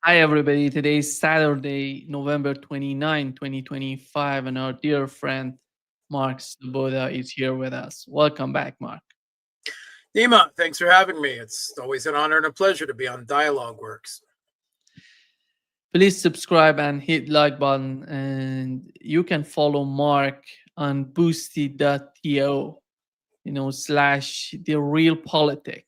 Hi, everybody. Today is Saturday, November 29, 2025, and our dear friend Mark Sleboda is here with us. Welcome back, Mark. Nima, thanks for having me. It's always an honor and a pleasure to be on Dialogue Works. Please subscribe and hit like button, and you can follow Mark on boosty.to, slash the real politic.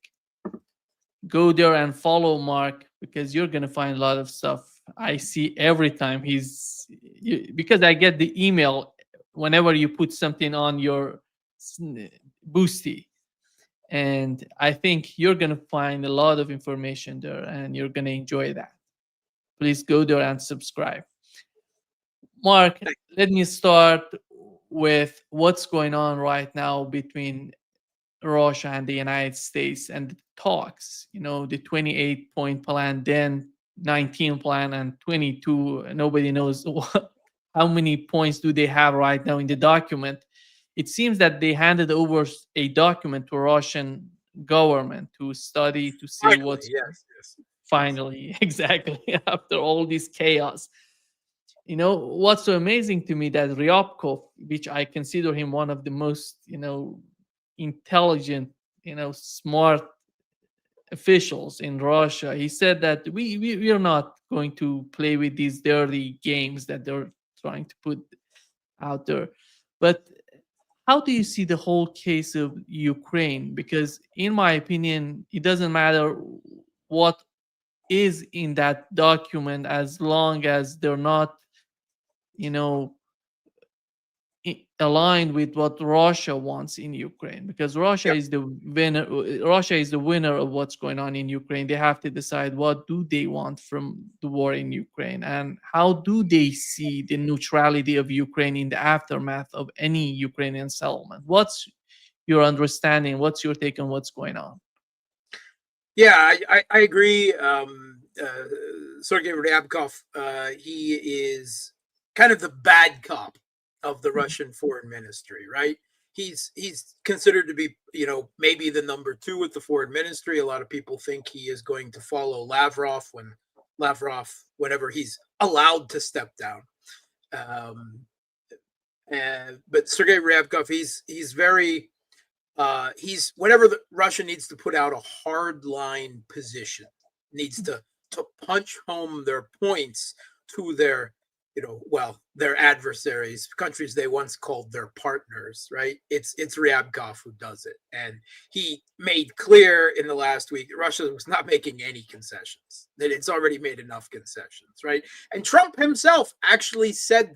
Go there and follow Mark because you're gonna find a lot of stuff. I see every time because I get the email whenever you put something on your Boosty, and I think you're gonna find a lot of information there, and you're gonna enjoy that. Please go there and subscribe. Mark, let me start with what's going on right now between Russia and the United States and the talks, the 28-point plan, then 19 plan and 22. Nobody knows how many points do they have right now in the document. It seems that they handed over a document to Russian government to study to see Finally, what's yes. finally exactly after all this chaos. What's so amazing to me that Ryabkov, which I consider him one of the most intelligent, smart officials in Russia. He said that we are not going to play with these dirty games that they're trying to put out there. But how do you see the whole case of Ukraine? Because in my opinion, it doesn't matter what is in that document as long as they're not, you know, aligned with what Russia wants in Ukraine, because Russia Yep. is the winner. Russia is the winner of what's going on in Ukraine. They have to decide what do they want from the war in Ukraine, and how do they see the neutrality of Ukraine in the aftermath of any Ukrainian settlement. What's your understanding? What's your take on what's going on? Yeah, I agree. Sergei Ryabkov, he is kind of the bad cop of the Russian foreign ministry, right? He's considered to be, maybe the number two with the foreign ministry. A lot of people think he is going to follow whenever he's allowed to step down. Um, but Sergei Ryabkov, he's very he's whenever Russia needs to put out a hard line position, needs to punch home their points to their their adversaries, countries they once called their partners, right? It's Ryabkov who does it, and he made clear in the last week that Russia was not making any concessions, that it's already made enough concessions, right? And Trump himself actually said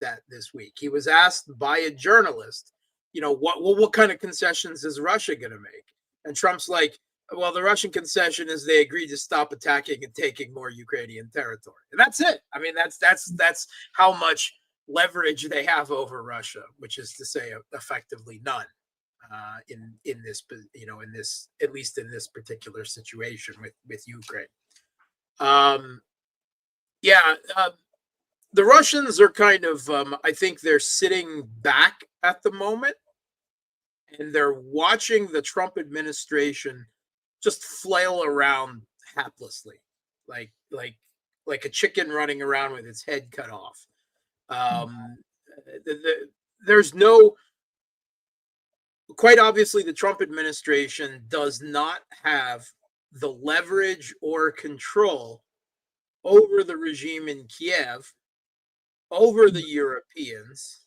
that this week. He was asked by a journalist, what kind of concessions is Russia going to make? And Trump's like, well, the Russian concession is they agreed to stop attacking and taking more Ukrainian territory, and that's it. I mean, that's how much leverage they have over Russia, which is to say, effectively none. In this, in this, at least in this particular situation with Ukraine. Um, yeah, the Russians are kind of, I think they're sitting back at the moment, and they're watching the Trump administration just flail around haplessly, like like like a chicken running around with its head cut off. Um, there's no, quite obviously, the Trump administration does not have the leverage or control over the regime in Kiev, over the Europeans,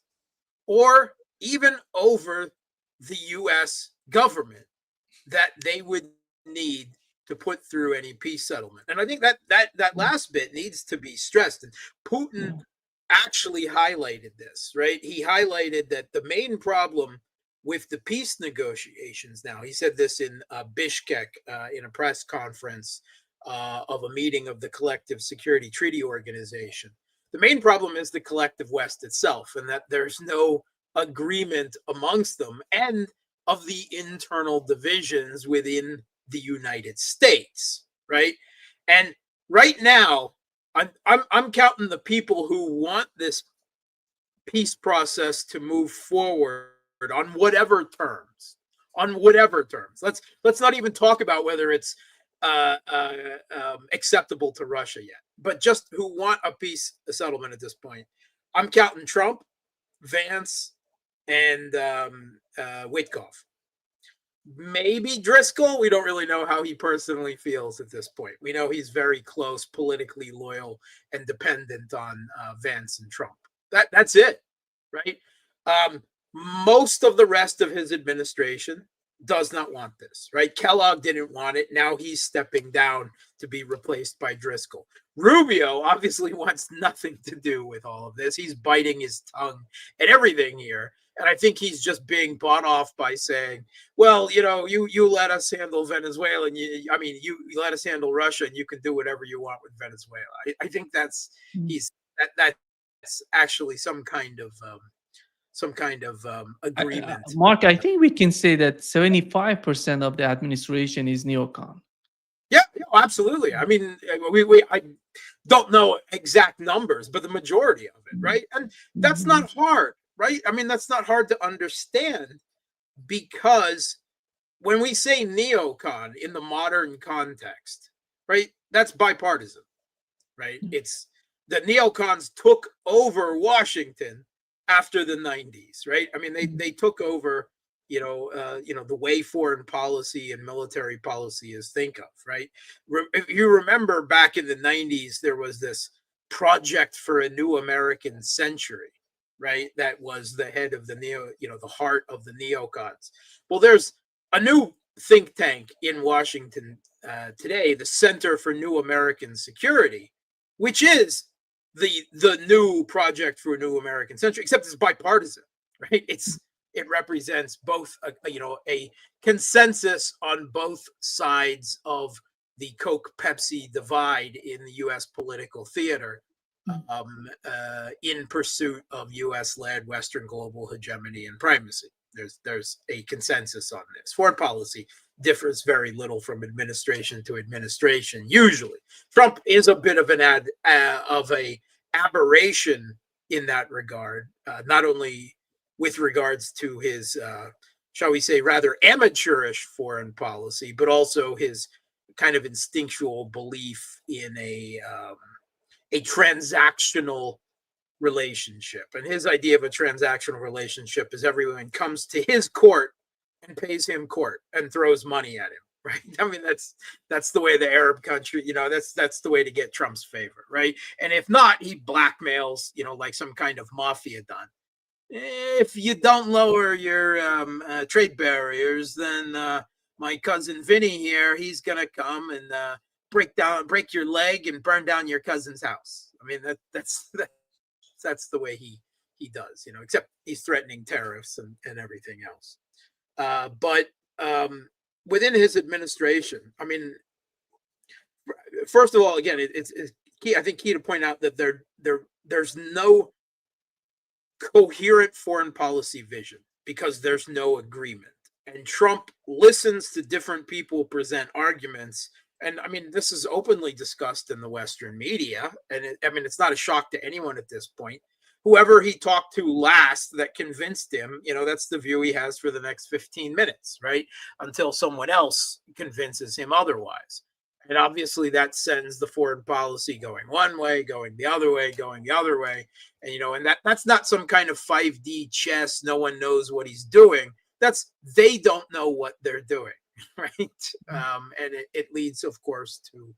or even over the US government that they would need to put through any peace settlement. And I think that last bit needs to be stressed. And Putin actually highlighted this, right? He highlighted that the main problem with the peace negotiations now, he said this in Bishkek in a press conference of a meeting of the Collective Security Treaty Organization. The main problem is the collective West itself, and that there's no agreement amongst them, and of the internal divisions within the United States, right? And right now, I'm counting the people who want this peace process to move forward on whatever terms. On whatever terms. Let's not even talk about whether it's acceptable to Russia yet, but just who want a settlement at this point. I'm counting Trump, Vance, and Witkoff. Maybe Driscoll. We don't really know how he personally feels at this point. We know he's very close, politically loyal, and dependent on Vance and Trump. That's it, right? Most of the rest of his administration does not want this, right? Kellogg didn't want it. Now he's stepping down to be replaced by Driscoll. Rubio obviously wants nothing to do with all of this. He's biting his tongue at everything here. And I think he's just being bought off by saying, well, you let us handle Venezuela, and you let us handle Russia, and you can do whatever you want with Venezuela. I think that's actually some kind of agreement. Mark, I think we can say that 75% of the administration is neocon. Yeah, absolutely. I mean, I don't know exact numbers, but the majority of it, right? And that's not hard, right? I mean, that's not hard to understand, because when we say neocon in the modern context, right, that's bipartisan, right? It's the neocons took over Washington after the 90s, right? I mean, they took over, the way foreign policy and military policy is think of, right? If you remember back in the 90s, there was this project for a new American century, right? That was the head of the heart of the neocons. Well, there's a new think tank in Washington today, the Center for New American Security, which is the new project for a new American century, except it's bipartisan, right? It represents both a consensus on both sides of the Coke Pepsi divide in the U.S. political theater, in pursuit of U.S.-led Western global hegemony and primacy. There's a consensus on this. Foreign policy differs very little from administration to administration. Usually, Trump is a bit of an aberration in that regard, not only with regards to his, shall we say, rather amateurish foreign policy, but also his kind of instinctual belief in a transactional relationship. And his idea of a transactional relationship is everyone comes to his court and pays him court and throws money at him, right? I mean, that's the way the Arab country, that's the way to get Trump's favor, right? And if not, he blackmails, like some kind of mafia don. If you don't lower your trade barriers, then my cousin Vinny here, he's gonna come and break your leg and burn down your cousin's house. I mean, that's the way he does, except he's threatening tariffs and everything else. But within his administration, I mean, first of all, again, it's key. I think key to point out that there's no coherent foreign policy vision because there's no agreement. And Trump listens to different people present arguments. And I mean, this is openly discussed in the Western media. And it's not a shock to anyone at this point. Whoever he talked to last that convinced him, that's the view he has for the next 15 minutes, right? Until someone else convinces him otherwise. And obviously that sends the foreign policy going one way, going the other way, going the other way. And, and that's not some kind of 5D chess. No one knows what he's doing. They don't know what they're doing, right? And it leads, of course, to,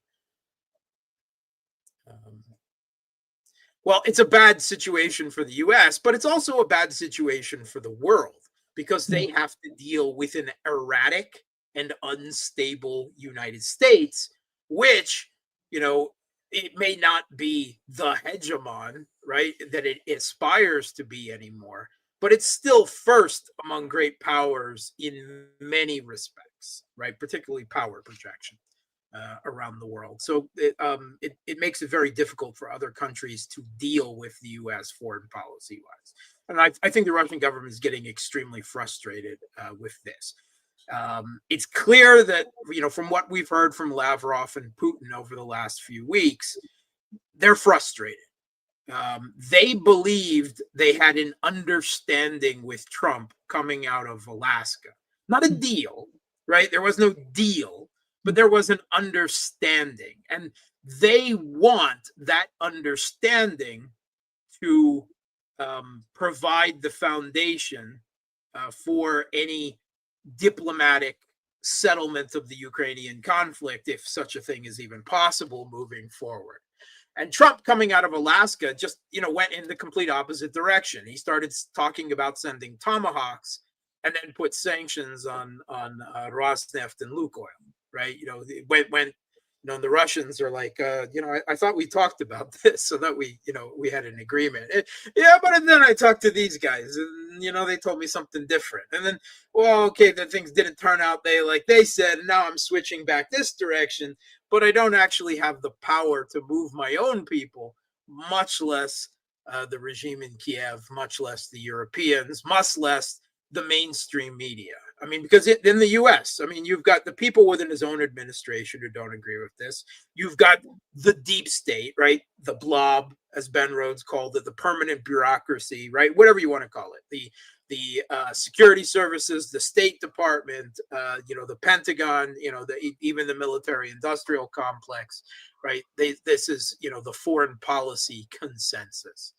well, it's a bad situation for the U.S., but it's also a bad situation for the world because they have to deal with an erratic and unstable United States, which, it may not be the hegemon, right, that it aspires to be anymore, but it's still first among great powers in many respects, right, particularly power projection around the world. So it makes it very difficult for other countries to deal with the U.S. foreign policy-wise. And I think the Russian government is getting extremely frustrated with this. It's clear that, from what we've heard from Lavrov and Putin over the last few weeks, they're frustrated. They believed they had an understanding with Trump coming out of Alaska. Not a deal, right? There was no deal, but there was an understanding, and they want that understanding to provide the foundation for any diplomatic settlement of the Ukrainian conflict, if such a thing is even possible moving forward. And Trump, coming out of Alaska, just went in the complete opposite direction. He started talking about sending tomahawks, and then put sanctions on Rosneft and Lukoil. Right? When the Russians are like, I thought we talked about this, so that we had an agreement. Yeah, but then I talked to these guys, and they told me something different. And then, well, okay, then things didn't turn out like they said, and now I'm switching back this direction. But I don't actually have the power to move my own people, much less the regime in Kiev, much less the Europeans, much less the mainstream media. I mean, because in the U.S., I mean, you've got the people within his own administration who don't agree with this. You've got the deep state, right? The blob, as Ben Rhodes called it, the permanent bureaucracy, right? Whatever you want to call it. The security services, the State Department, the Pentagon, even the military-industrial complex, right? This is the foreign policy consensus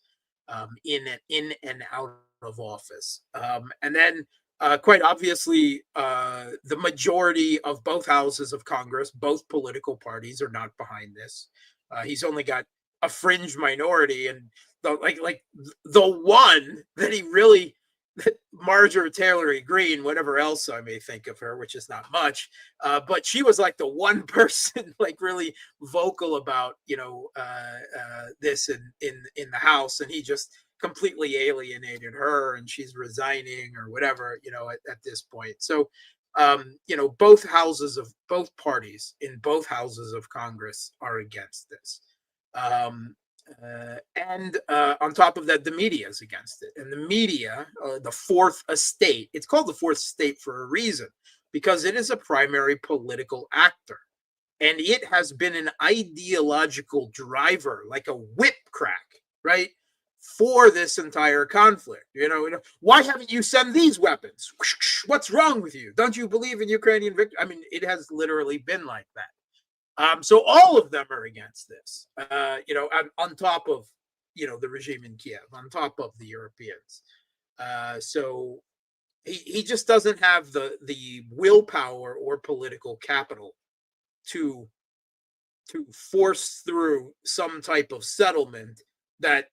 in and out of office, and then quite obviously, the majority of both houses of Congress, both political parties, are not behind this. He's only got a fringe minority, and the one that he really, Marjorie Taylor Greene, whatever else I may think of her, which is not much, but she was like the one person really vocal about this in the House, and he just completely alienated her, and she's resigning or whatever at this point. So both parties in both houses of Congress are against this. And on top of that, the media is against it. And the media, the fourth estate, it's called the fourth estate for a reason, because it is a primary political actor. And it has been an ideological driver, like a whip crack, right, for this entire conflict. Why haven't you sent these weapons? What's wrong with you? Don't you believe in Ukrainian victory? I mean, it has literally been like that. So all of them are against this, on top of, the regime in Kiev, on top of the Europeans. So he just doesn't have the willpower or political capital to force through some type of settlement that,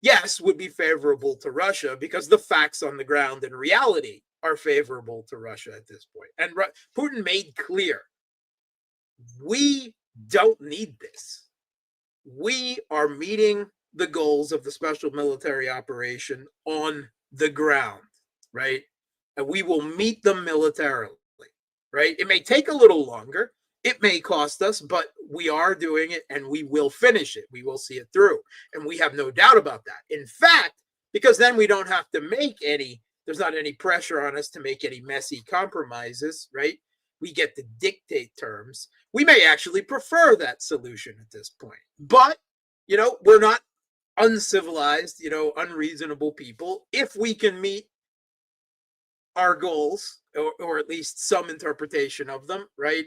yes, would be favorable to Russia, because the facts on the ground in reality are favorable to Russia at this point. And Putin made clear, we don't need this. We are meeting the goals of the special military operation on the ground, right? And we will meet them militarily, right? It may take a little longer. It may cost us, but we are doing it, and we will finish it. We will see it through. And we have no doubt about that. In fact, because then we don't have to there's not any pressure on us to make any messy compromises, right? We get to dictate terms. We may actually prefer that solution at this point. But, we're not uncivilized, unreasonable people. If we can meet our goals, or at least some interpretation of them, right?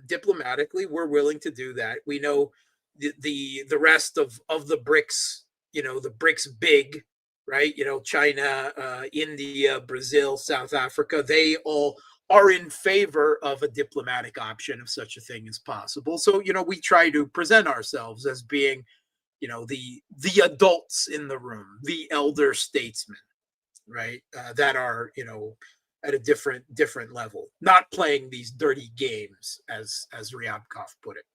Diplomatically, we're willing to do that. We know the rest of the BRICS, the BRICS big, right? China, India, Brazil, South Africa, they all are in favor of a diplomatic option if such a thing is possible. So, we try to present ourselves as being, the adults in the room, the elder statesmen, right? That are, at a different level, not playing these dirty games, as Ryabkov put it.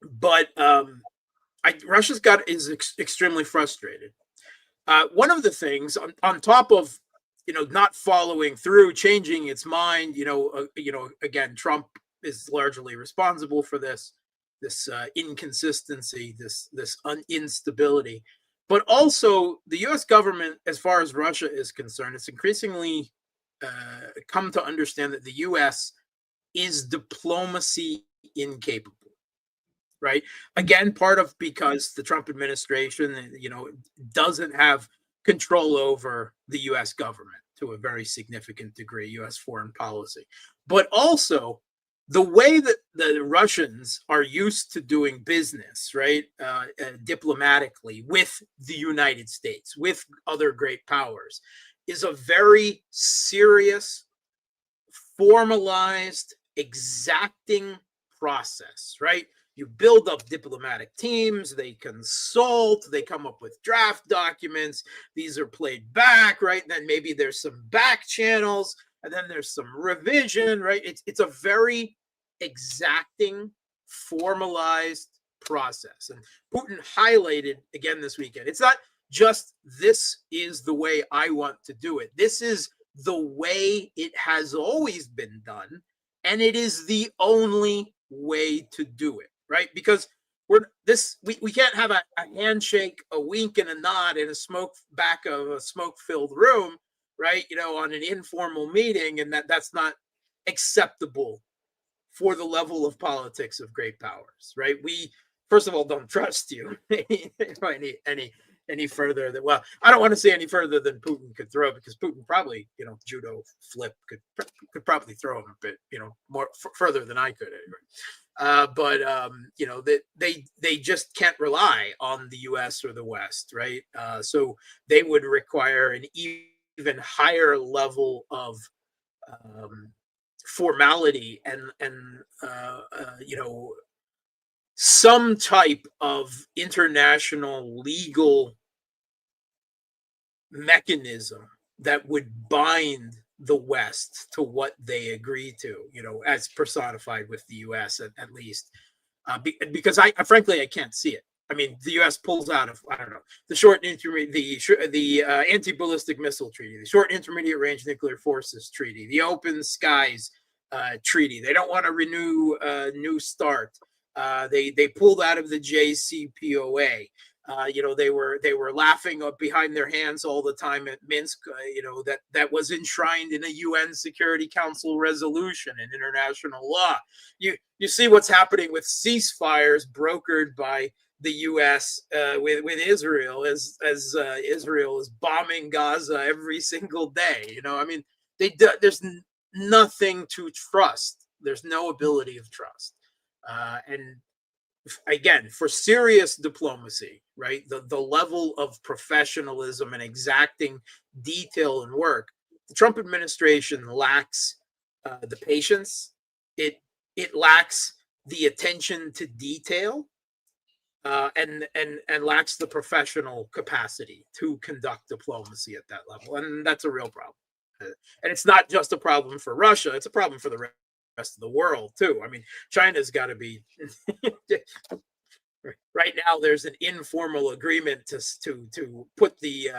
But Russia's is extremely frustrated. One of the things on top of not following through, changing its mind, again, Trump is largely responsible for this inconsistency, this instability. But also the U.S. government, as far as Russia is concerned, it's increasingly come to understand that the U.S. is diplomacy incapable, right? Again, part of because the Trump administration, doesn't have control over the U.S. government to a very significant degree, U.S. foreign policy, but also the way that the Russians are used to doing business, right, diplomatically with the United States, with other great powers, is a very serious, formalized, exacting process, right? You build up diplomatic teams, they consult, they come up with draft documents, these are played back, right? And then maybe there's some back channels, and then there's some revision, right? It's a very exacting, formalized process. And Putin highlighted again this weekend. It's not just this is the way I want to do it. This is the way it has always been done, and it is the only way to do it, right? Because we can't have a handshake, a wink, and a nod in a smoke back of a smoke-filled room, right? On an informal meeting, and that's not acceptable for the level of politics of great powers, right? We first of all don't trust you any further than, well, I don't want to say any further than Putin could throw, because Putin probably, judo flip could probably throw him a bit, more further than I could anyway. But they just can't rely on the U.S. or the West, right? So they would require an even higher level of formality and some type of international legal mechanism that would bind the West to what they agree to, as personified with the U.S. at least, because frankly I can't see it. I mean, the U.S. pulls out of, I don't know, the short and intermediate, the anti-ballistic missile treaty, the short intermediate range nuclear forces treaty, the open skies treaty. They don't want to renew New START. They pulled out of the JCPOA. They were laughing up behind their hands all the time at Minsk. That was enshrined in a UN Security Council resolution and international law. You see what's happening with ceasefires brokered by the U.S. With Israel, as Israel is bombing Gaza every single day. I mean, there's nothing to trust. There's no ability of trust, and again, for serious diplomacy, right? The level of professionalism and exacting detail and work, the Trump administration lacks the patience. It lacks the attention to detail, and lacks the professional capacity to conduct diplomacy at that level, and that's a real problem. And it's not just a problem for Russia; it's a problem for the rest of the world too. I mean, China's got to be right now. There's an informal agreement to put the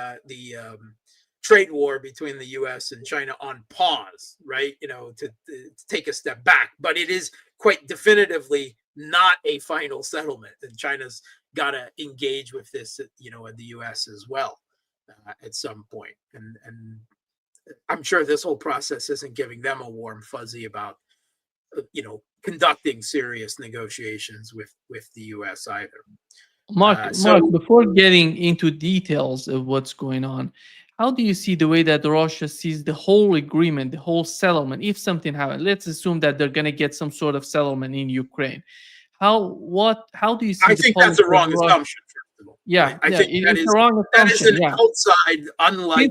trade war between the U.S. and China on pause, right? To take a step back, but it is quite definitively not a final settlement, and China's got to engage with this, in the U.S. as well at some point, and I'm sure this whole process isn't giving them a warm fuzzy about conducting serious negotiations with the U.S. either. Mark, before getting into details of what's going on, how do you see the way that Russia sees the whole agreement, the whole settlement? If something happens, let's assume that they're going to get some sort of settlement in Ukraine. How do you see? I think that's a wrong assumption. First of all, yeah, I think it's a wrong assumption. That is an outside, unlikely.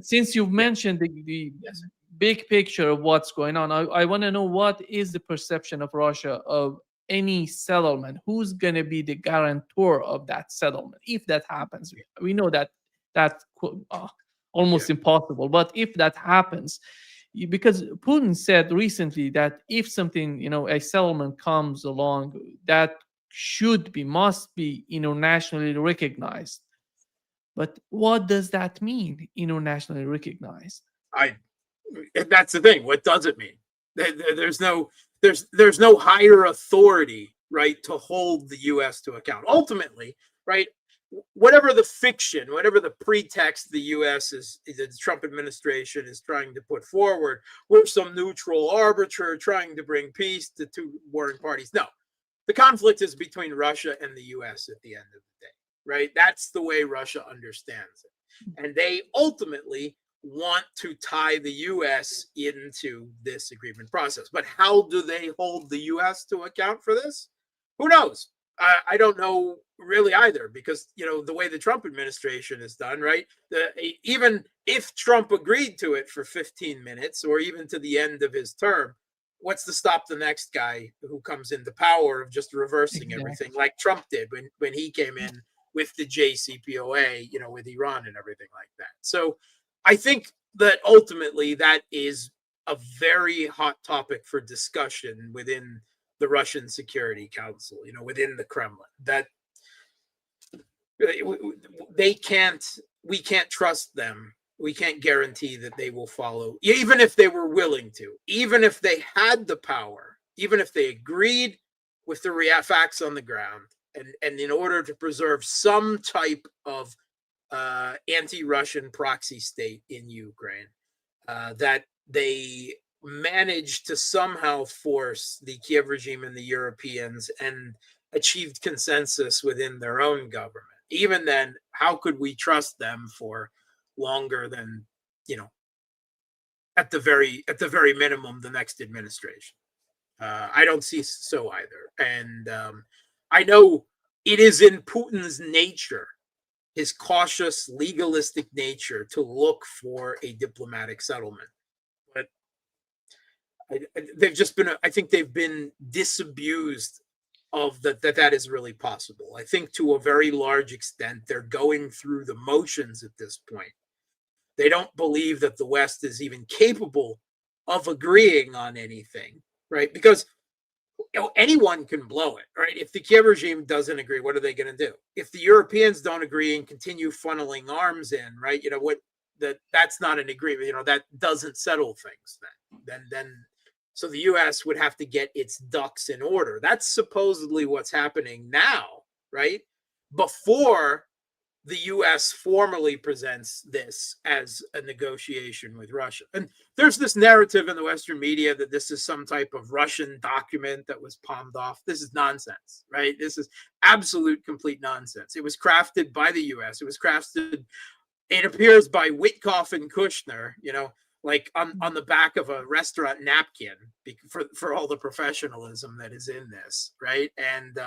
Since you've mentioned the yes. big picture of what's going on, I want to know what is the perception of Russia of any settlement. Who's going to be the guarantor of that settlement if that happens? We know that that's almost impossible, but if that happens, because Putin said recently that if something, a settlement comes along, that must be internationally recognized. But what does that mean, internationally recognized? That's the thing. What does it mean? There's no higher authority, right, to hold the U.S. to account. Ultimately, right, whatever the fiction, whatever the pretext the the Trump administration is trying to put forward, we're some neutral arbiter trying to bring peace to two warring parties. No, the conflict is between Russia and the U.S. at the end of the day, right? That's the way Russia understands it. And they ultimately want to tie the U.S. into this agreement process. But how do they hold the U.S. to account for this? Who knows? I don't know really either, because the way the Trump administration is done, right? Even if Trump agreed to it for 15 minutes or even to the end of his term, what's to stop the next guy who comes into power of just reversing everything Exactly. like Trump did when he came in with the JCPOA, with Iran and everything like that. So I think that ultimately that is a very hot topic for discussion within the Russian Security Council, within the Kremlin, that we can't trust them. We can't guarantee that they will follow, even if they were willing to, even if they had the power, even if they agreed with the facts on the ground, and in order to preserve some type of anti-Russian proxy state in Ukraine, that they managed to somehow force the Kiev regime and the Europeans and achieved consensus within their own government. Even then, how could we trust them for longer than, at the very minimum, the next administration? I don't see so either. And I know it is in Putin's nature, his cautious, legalistic nature, to look for a diplomatic settlement. But I think they've been disabused of that is really possible. I think to a very large extent, they're going through the motions at this point. They don't believe that the West is even capable of agreeing on anything, right? Because anyone can blow it, right? If the Kiev regime doesn't agree, what are they going to do? If the Europeans don't agree and continue funneling arms in, right? That's not an agreement. That doesn't settle things. Then so the U.S. would have to get its ducks in order. That's supposedly what's happening now, right? Before the U.S. formally presents this as a negotiation with Russia. And there's this narrative in the Western media that this is some type of Russian document that was palmed off. This is nonsense, right? This is absolute, complete nonsense. It was crafted by the U.S. It was crafted, it appears, by Witkoff and Kushner, like on the back of a restaurant napkin, for all the professionalism that is in this, right? And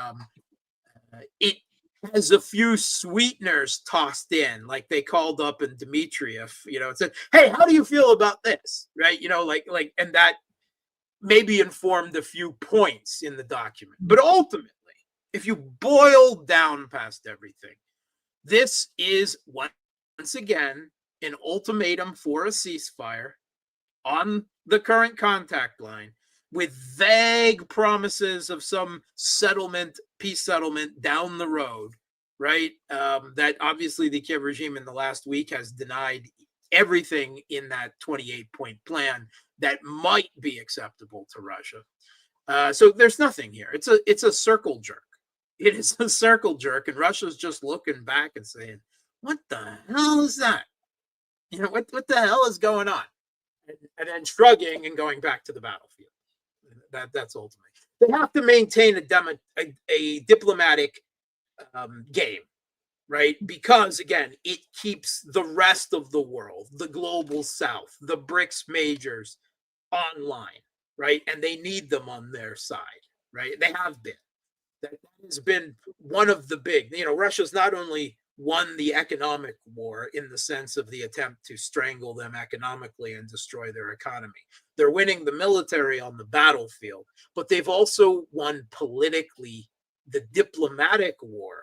it has a few sweeteners tossed in, like they called up in Dmitriev, and said, "Hey, how do you feel about this?" Right? And that maybe informed a few points in the document. But ultimately, if you boil down past everything, this is once again an ultimatum for a ceasefire on the current contact line, with vague promises of some peace settlement down the road, right? That obviously the Kiev regime in the last week has denied everything in that 28-point plan that might be acceptable to Russia. So there's nothing here. It's a circle jerk. It is a circle jerk, and Russia's just looking back and saying, "What the hell is that? What the hell is going on?" And then shrugging and going back to the battlefield. That's ultimately. They have to maintain a diplomatic game, right? Because again, it keeps the rest of the world, the global South, the BRICS majors online, right? And they need them on their side, right? They have been. That has been one of the big. Russia's not only won the economic war in the sense of the attempt to strangle them economically and destroy their economy. They're winning the military on the battlefield, but they've also won politically the diplomatic war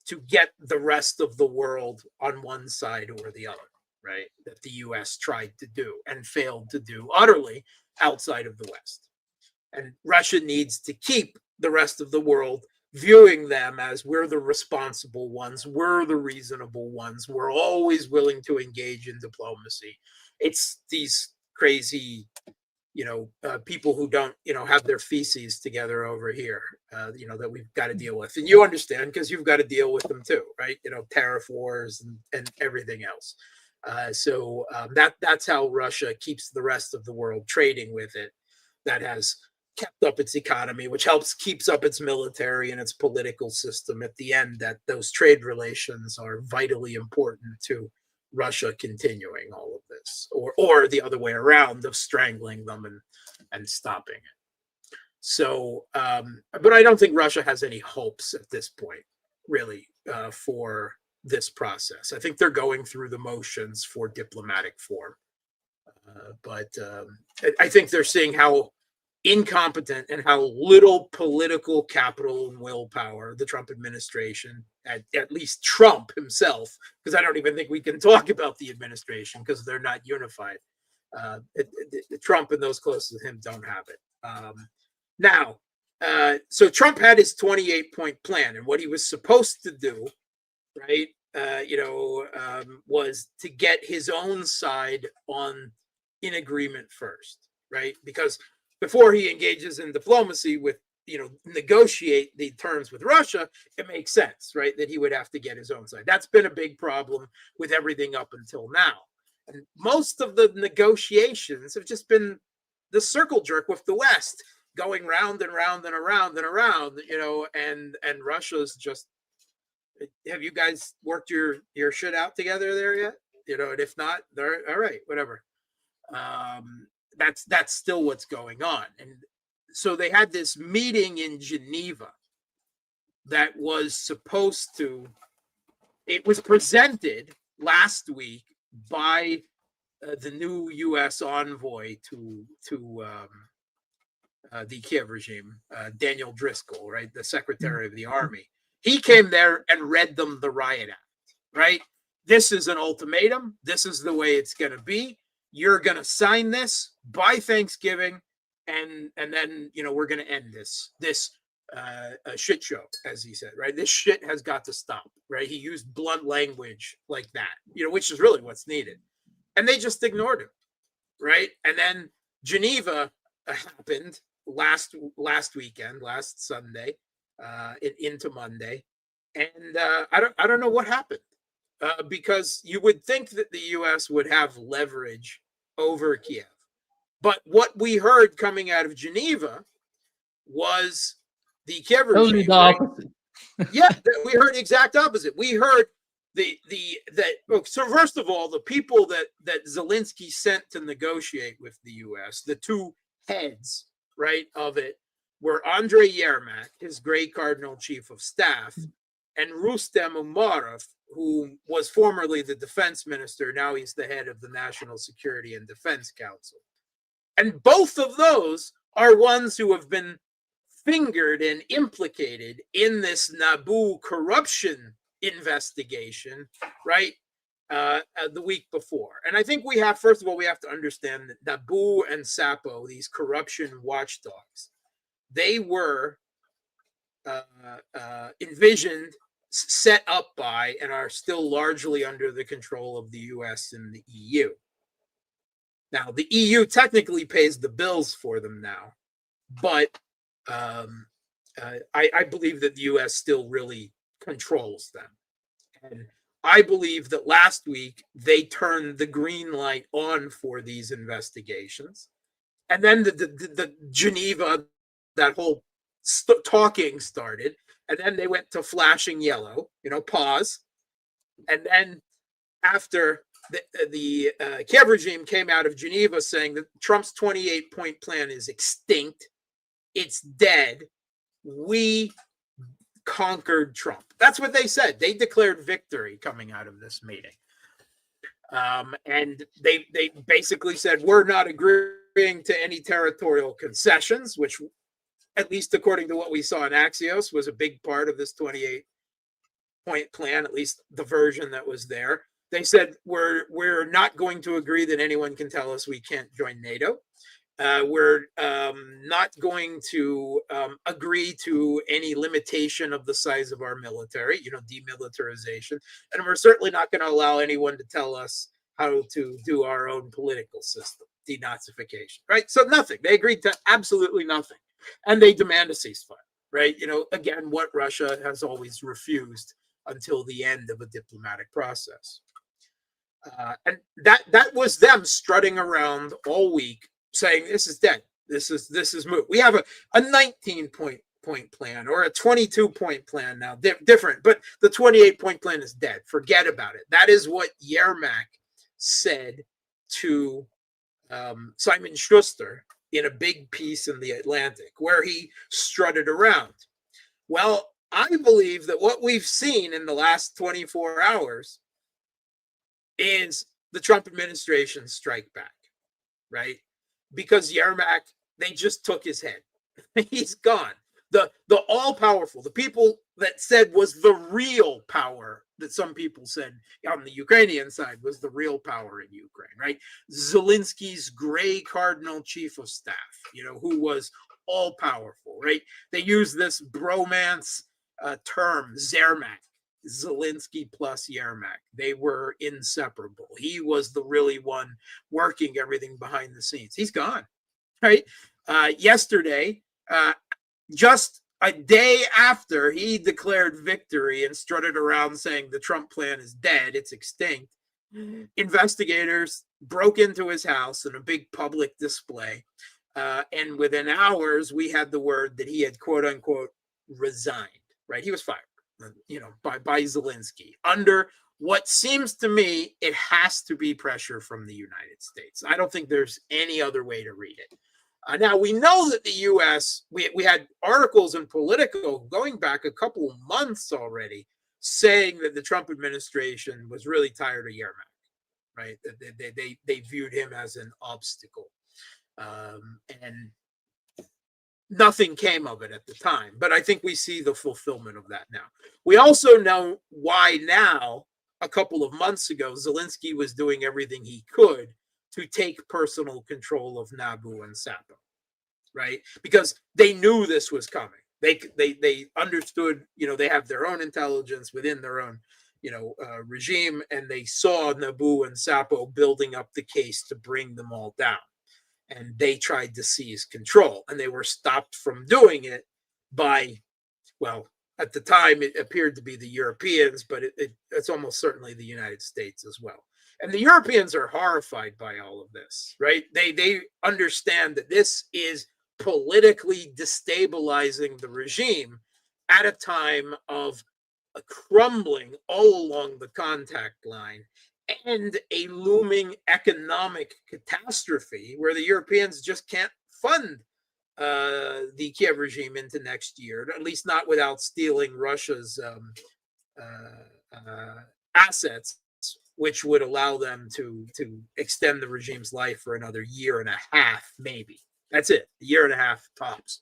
to get the rest of the world on one side or the other, right? That the U.S. tried to do and failed to do utterly outside of the West. And Russia needs to keep the rest of the world viewing them as, we're the responsible ones, we're the reasonable ones, we're always willing to engage in diplomacy. It's these crazy, people who don't, have their feces together over here, that we've got to deal with. And you understand, because you've got to deal with them too, right? Tariff wars and everything else. So that's how Russia keeps the rest of the world trading with it. That has kept up its economy, which keeps up its military and its political system. At the end, that those trade relations are vitally important to Russia continuing all of this, or the other way around, of strangling them and stopping it. So, but I don't think Russia has any hopes at this point, really, for this process. I think they're going through the motions for diplomatic form. But I think they're seeing how incompetent and how little political capital and willpower the Trump administration, at least Trump himself, because I don't even think we can talk about the administration because they're not unified. Trump and those close to him don't have it. Now, so Trump had his 28-point plan, and what he was supposed to do, right, was to get his own side in agreement first, right? Because before he engages in diplomacy with, negotiate the terms with Russia, it makes sense, right, that he would have to get his own side. That's been a big problem with everything up until now. And most of the negotiations have just been the circle jerk with the West, going round and round and around and around, and Russia's just, have you guys worked your shit out together there yet? And if not, they're all right, whatever. That's still what's going on. And so they had this meeting in Geneva that was supposed to, it was presented last week by the new U.S. envoy to the Kiev regime, Daniel Driscoll, right, the Secretary of the Army. He came there and read them the Riot Act, right? This is an ultimatum. This is the way it's going to be. You're going to sign this by Thanksgiving, and then, we're going to end this shit show, as he said, right? This shit has got to stop, right? He used blunt language like that, which is really what's needed. And they just ignored him, right? And then Geneva happened last weekend, last Sunday, into Monday, and I don't know what happened, because you would think that the U.S. would have leverage over Kiev, but what we heard coming out of Geneva was the Kiev regime. Totally the opposite. Yeah, we heard the exact opposite. We heard so first of all, the people that Zelensky sent to negotiate with the U.S., the two heads, right, of it, were Andrei Yermak, his Grey Cardinal Chief of Staff, and Rustem Umarov, who was formerly the defense minister. Now he's the head of the National Security and Defense Council. And both of those are ones who have been fingered and implicated in this NABU corruption investigation, right, the week before. And I think first of all, we have to understand that NABU and SAPO, these corruption watchdogs, they were envisioned, set up by, and are still largely under the control of the US and the EU. Now, the EU technically pays the bills for them now, but I believe that the US still really controls them. And I believe that last week they turned the green light on for these investigations. And then the Geneva, that whole talking started. And then they went to flashing yellow, pause. And then after the Kiev regime came out of Geneva saying that Trump's 28-point plan is extinct, it's dead, we conquered Trump. That's what they said. They declared victory coming out of this meeting. And they basically said, we're not agreeing to any territorial concessions, which, at least according to what we saw in Axios, was a big part of this 28-point plan, at least the version that was there. They said, we're not going to agree that anyone can tell us we can't join NATO. We're not going to agree to any limitation of the size of our military, demilitarization. And we're certainly not going to allow anyone to tell us how to do our own political system, denazification, right? So nothing. They agreed to absolutely nothing. And they demand a ceasefire, right? Again, what Russia has always refused until the end of a diplomatic process. And that was them strutting around all week saying, this is dead. This is moot. We have a 19-point 28-point plan or a 22-point plan now, different, but the 28-point plan is dead. Forget about it. That is what Yermak said to Simon Schuster in a big piece in the Atlantic, where he strutted around. Well, I believe that what we've seen in the last 24 hours is the Trump administration strike back, right? Because Yermak, they just took his head. He's gone. The all-powerful, the people that said was the real power, that some people said on the Ukrainian side was the real power in Ukraine, right? Zelensky's gray cardinal chief of staff, who was all-powerful, right? They use this bromance term, Zermak, Zelensky plus Yermak. They were inseparable. He was the really one working everything behind the scenes. He's gone, right? Yesterday, just a day after he declared victory and strutted around saying the Trump plan is dead, it's extinct, investigators broke into his house in a big public display. And within hours, we had the word that he had, quote unquote, resigned, right? He was fired, by Zelensky under what seems to me, it has to be pressure from the United States. I don't think there's any other way to read it. Now, we know that the U.S., we had articles in Politico going back a couple of months already saying that the Trump administration was really tired of Yermak, right? They viewed him as an obstacle. And nothing came of it at the time. But I think we see the fulfillment of that now. We also know why now, a couple of months ago, Zelensky was doing everything he could to take personal control of Nabu and Sapo, right? Because they knew this was coming. They understood, they have their own intelligence within their own, regime, and they saw Nabu and Sapo building up the case to bring them all down. And they tried to seize control, and they were stopped from doing it by, well, at the time it appeared to be the Europeans, but it's almost certainly the United States as well. And the Europeans are horrified by all of this, right? They understand that this is politically destabilizing the regime at a time of a crumbling all along the contact line and a looming economic catastrophe where the Europeans just can't fund the Kiev regime into next year, at least not without stealing Russia's assets, which would allow them to extend the regime's life for another year and a half, maybe. That's it, a year and a half tops,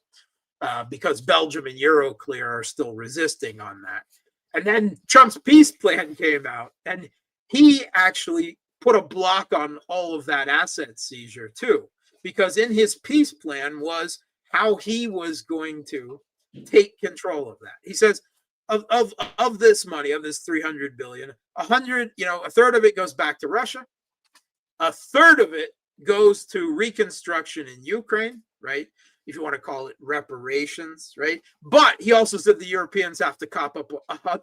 because Belgium and Euroclear are still resisting on that. And then Trump's peace plan came out, and he actually put a block on all of that asset seizure too, because in his peace plan was how he was going to take control of that. He says, of this money, of this 300 billion, a third of it goes back to Russia. A third of it goes to reconstruction in Ukraine, right? If you want to call it reparations, right? But he also said the Europeans have to cop up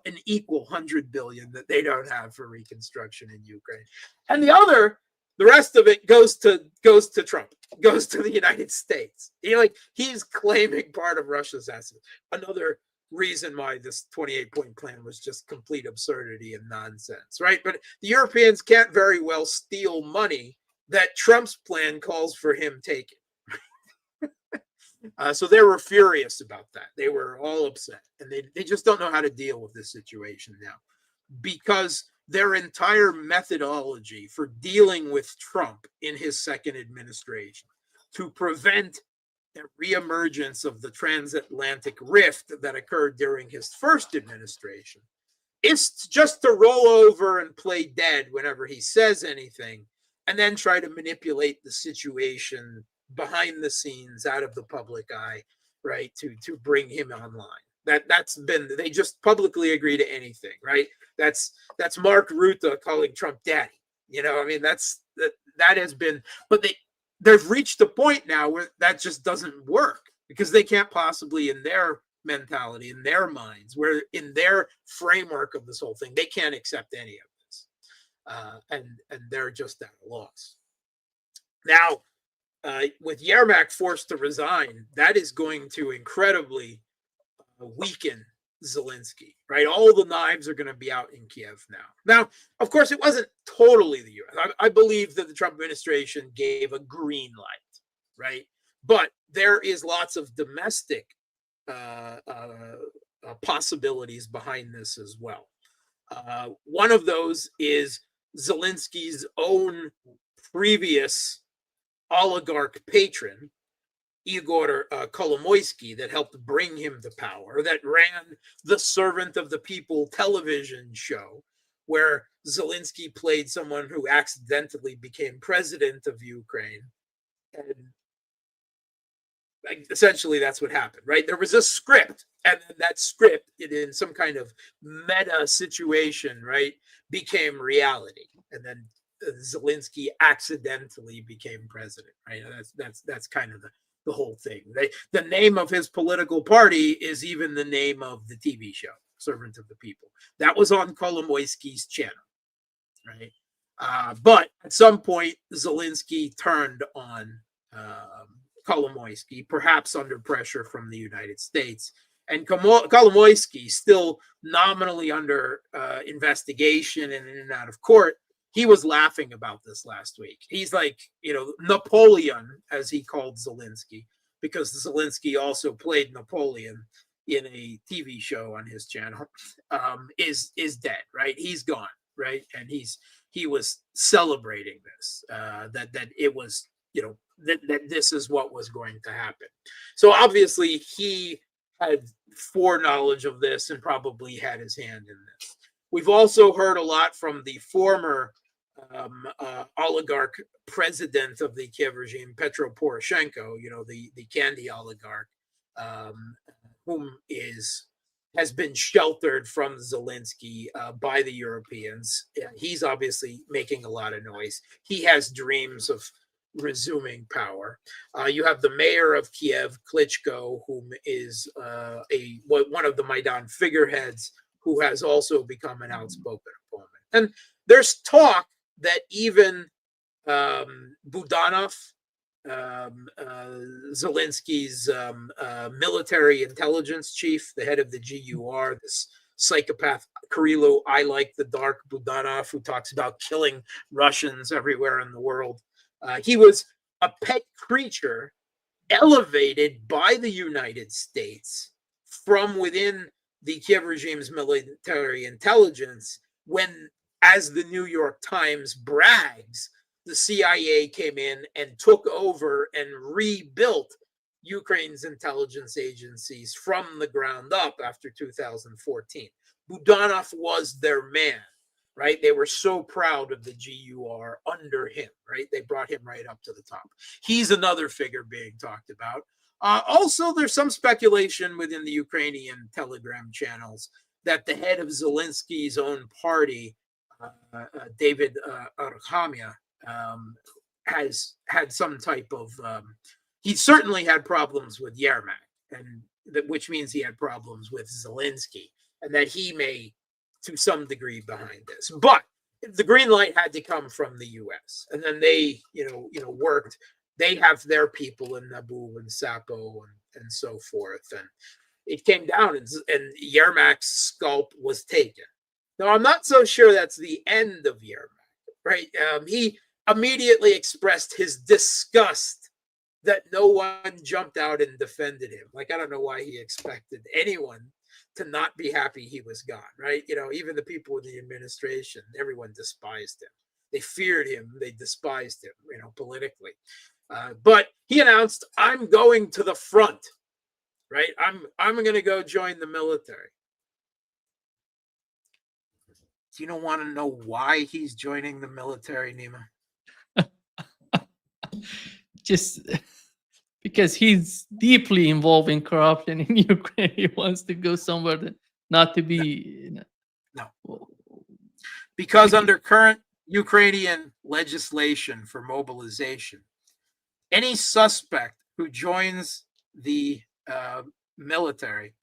an equal 100 billion that they don't have for reconstruction in Ukraine. And the rest of it goes to Trump, goes to the United States. He's claiming part of Russia's assets. Another reason why this 28-point plan was just complete absurdity and nonsense, right? But the Europeans can't very well steal money that Trump's plan calls for him taking. So they were furious about that. They were all upset, and they just don't know how to deal with this situation now, because their entire methodology for dealing with Trump in his second administration to prevent the reemergence of the transatlantic rift that occurred during his first administration is just to roll over and play dead whenever he says anything, and then try to manipulate the situation behind the scenes, out of the public eye, right, to bring him online. That's been, they just publicly agree to anything, right? That's Mark Rutte calling Trump daddy. That has been, but they've reached a point now where that just doesn't work, because they can't possibly, in their mentality, in their minds, where in their framework of this whole thing, they can't accept any of this. And they're just at a loss. Now, with Yermak forced to resign, that is going to incredibly weaken Zelensky, right? All the knives are going to be out in Kiev now. Now, of course, it wasn't totally the U.S. I believe that the Trump administration gave a green light, right? But there is lots of domestic possibilities behind this as well. One of those is Zelensky's own previous oligarch patron, Igor Kolomoisky, that helped bring him to power, that ran the Servant of the People television show, where Zelensky played someone who accidentally became president of Ukraine. And essentially that's what happened, right? There was a script, and then that script, in some kind of meta situation, right, became reality. And then Zelensky accidentally became president, right? That's kind of the whole thing. The name of his political party is even the name of the TV show, Servant of the People. That was on Kolomoisky's channel, right? But at some point, Zelensky turned on Kolomoisky, perhaps under pressure from the United States. And Kolomoisky, still nominally under investigation and in and out of court, he was laughing about this last week. He's like, Napoleon, as he called Zelensky, because Zelensky also played Napoleon in a TV show on his channel, is dead, right? He's gone, right? And he was celebrating this, that it was, that this is what was going to happen. So obviously he had foreknowledge of this and probably had his hand in this. We've also heard a lot from the former oligarch president of the Kiev regime, Petro Poroshenko, the candy oligarch, whom has been sheltered from Zelensky by the Europeans. He's obviously making a lot of noise. He has dreams of resuming power. You have the mayor of Kiev, Klitschko, whom is one of the Maidan figureheads, who has also become an outspoken opponent. And there's talk that even Budanov, Zelensky's military intelligence chief, the head of the GUR, this psychopath Kirilo, I like the dark Budanov, who talks about killing Russians everywhere in the world. He was a pet creature elevated by the United States from within the Kiev regime's military intelligence when, as the New York Times brags, the CIA came in and took over and rebuilt Ukraine's intelligence agencies from the ground up after 2014. Budanov was their man, right? They were so proud of the GUR under him, right? They brought him right up to the top. He's another figure being talked about. Also, there's some speculation within the Ukrainian Telegram channels that the head of Zelensky's own party, David Arhamia, has had some type of, he certainly had problems with Yermak, and which means he had problems with Zelensky, and that he may, to some degree, behind this. But the green light had to come from the U.S., and then they, worked. They have their people in Nabu and Sapo and so forth, and it came down, and Yermak's scalp was taken. Now, I'm not so sure that's the end of Yermak, right? He immediately expressed his disgust that no one jumped out and defended him. Like, I don't know why he expected anyone to not be happy he was gone, right? Even the people in the administration, everyone despised him. They feared him. They despised him, politically. But he announced, I'm going to the front, right? I'm going to go join the military. Do you want to know why he's joining the military, Nima? Just because he's deeply involved in corruption in Ukraine. He wants to go somewhere not to be. No. Because under current Ukrainian legislation for mobilization, any suspect who joins the military,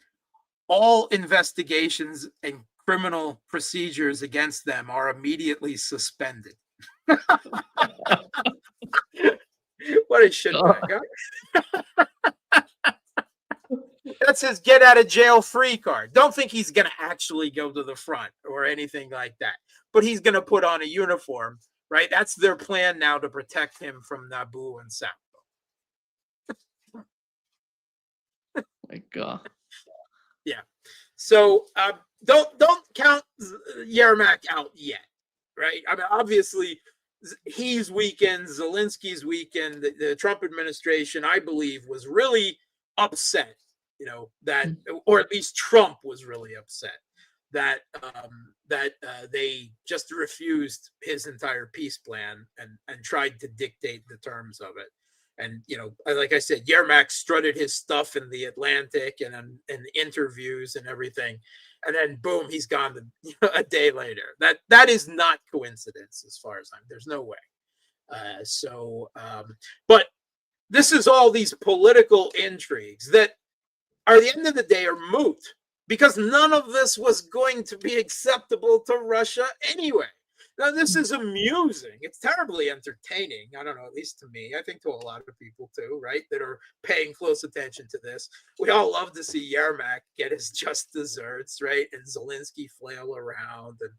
all investigations and criminal procedures against them are immediately suspended. What a shitbag, huh? That's his get out of jail free card. Don't think he's going to actually go to the front or anything like that. But he's going to put on a uniform, right? That's their plan now to protect him from Naboo and Sampo. My God. Yeah. So don't count Yermak out yet, right? I mean, obviously, he's weakened. Zelensky's weakened. The Trump administration, I believe, was really upset. That, or at least Trump was really upset that they just refused his entire peace plan and tried to dictate the terms of it. And like I said, Yermak strutted his stuff in the Atlantic and in interviews and everything, and then boom, he's gone a day later. That is not coincidence, as far as there's no way. But this is all these political intrigues that, at the end of the day, are moot, because none of this was going to be acceptable to Russia anyway. Now, this is amusing. It's terribly entertaining. I don't know, at least to me. I think to a lot of people too, right, that are paying close attention to this. We all love to see Yermak get his just desserts, right, and Zelensky flail around. And,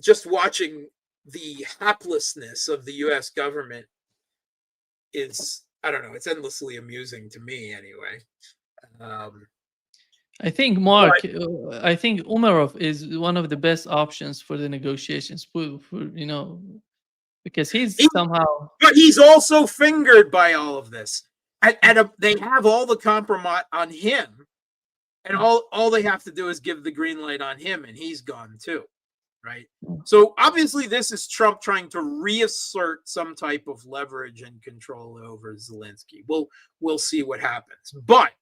just watching the haplessness of the U.S. government is, I don't know, it's endlessly amusing to me anyway. I think, Mark, I think Umarov is one of the best options for the negotiations, because he's somehow... But he's also fingered by all of this. They have all the compromise on him, and all they have to do is give the green light on him, and he's gone too, right? So obviously this is Trump trying to reassert some type of leverage and control over Zelensky. We'll see what happens. But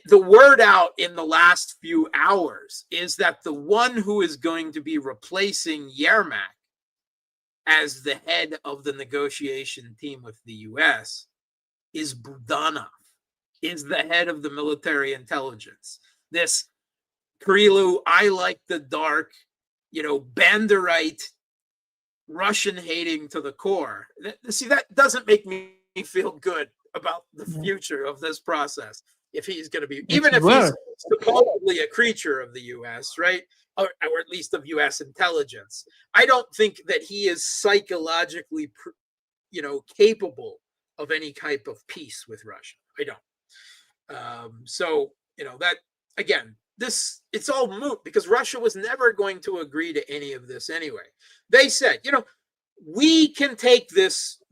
the word out in the last few hours is that the one who is going to be replacing Yermak as the head of the negotiation team with the U.S. is Budanov, is the head of the military intelligence. This Krylu, I like the dark, Banderite, Russian hating to the core. See, that doesn't make me feel good about the future of this process. If he's going to be, even if he's supposedly a creature of the U.S., right, or at least of U.S. intelligence, I don't think that he is psychologically, capable of any type of peace with Russia. I don't. So that, again, it's all moot, because Russia was never going to agree to any of this anyway. They said, we can take this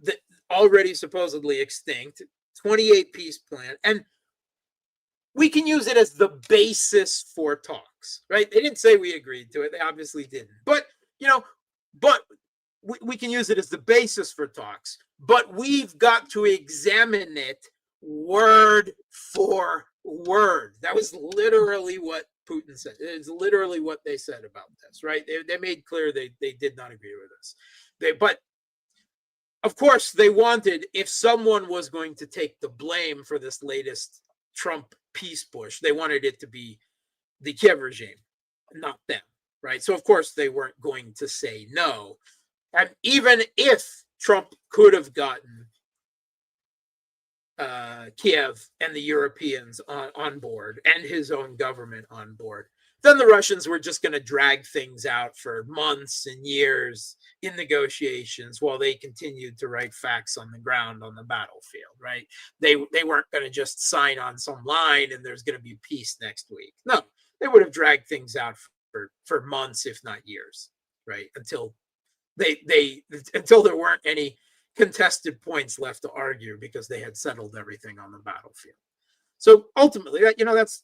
already supposedly extinct 28 peace plan, and we can use it as the basis for talks, right? They didn't say we agreed to it. They obviously didn't. But, we can use it as the basis for talks. But we've got to examine it word for word. That was literally what Putin said. It's literally what they said about this, right? They made clear they did not agree with this. But, of course, they wanted, if someone was going to take the blame for this latest Trump peace push, they wanted it to be the Kiev regime, not them, right? So, of course, they weren't going to say no. And even if Trump could have gotten Kiev and the Europeans on board, and his own government on board, then the Russians were just going to drag things out for months and years in negotiations while they continued to write facts on the ground on the battlefield, right? They weren't going to just sign on some line and there's going to be peace next week. No, they would have dragged things out for months, if not years, right? Until until there weren't any contested points left to argue, because they had settled everything on the battlefield. So ultimately,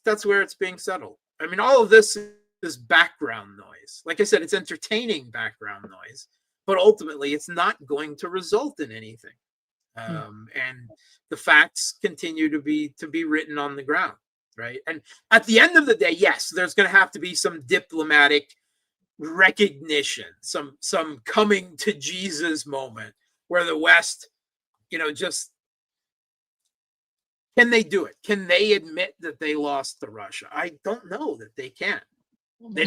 that's where it's being settled. I mean, all of this is background noise. Like I said, it's entertaining background noise, but ultimately it's not going to result in anything. And the facts continue to be written on the ground, right? And at the end of the day, yes, there's going to have to be some diplomatic recognition, some coming to Jesus moment where the West, just, can they do it? Can they admit that they lost to Russia? I don't know that they can.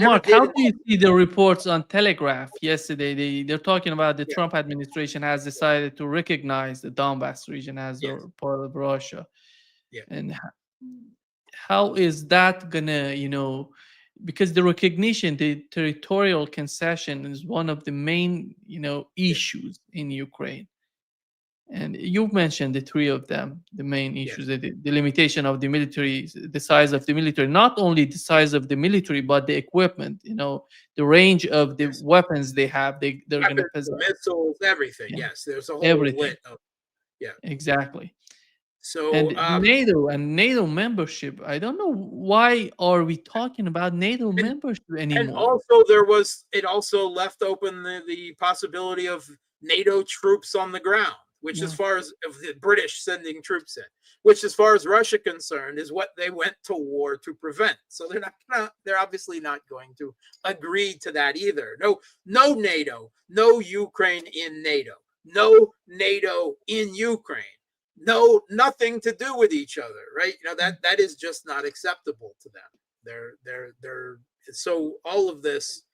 Mark, how do you see the reports on Telegraph yesterday? They're talking about the Trump administration has decided to recognize the Donbass region as a part of Russia. Yeah. And how is that gonna, because the recognition, the territorial concession is one of the main, Yeah. issues in Ukraine. And you mentioned the three of them, the main Yeah. issues: the limitation of the military, the size of the military, not only the size of the military, but the equipment, the range of the Yes. weapons they have, they're going to Weapons, possess. missiles, everything. Yeah, Yes. There's a whole everything. lit of, yeah. Exactly. So, And NATO membership, I don't know why are we talking about NATO and membership and anymore. also it also left open the possibility of NATO troops on the ground, which as Yeah. far as of the British sending troops in, which as far as Russia concerned is what they went to war to prevent. So they're obviously not going to agree to that either. No NATO, no Ukraine in NATO, no NATO in Ukraine. No, nothing to do with each other, right? That is just not acceptable to them. They're so all of this,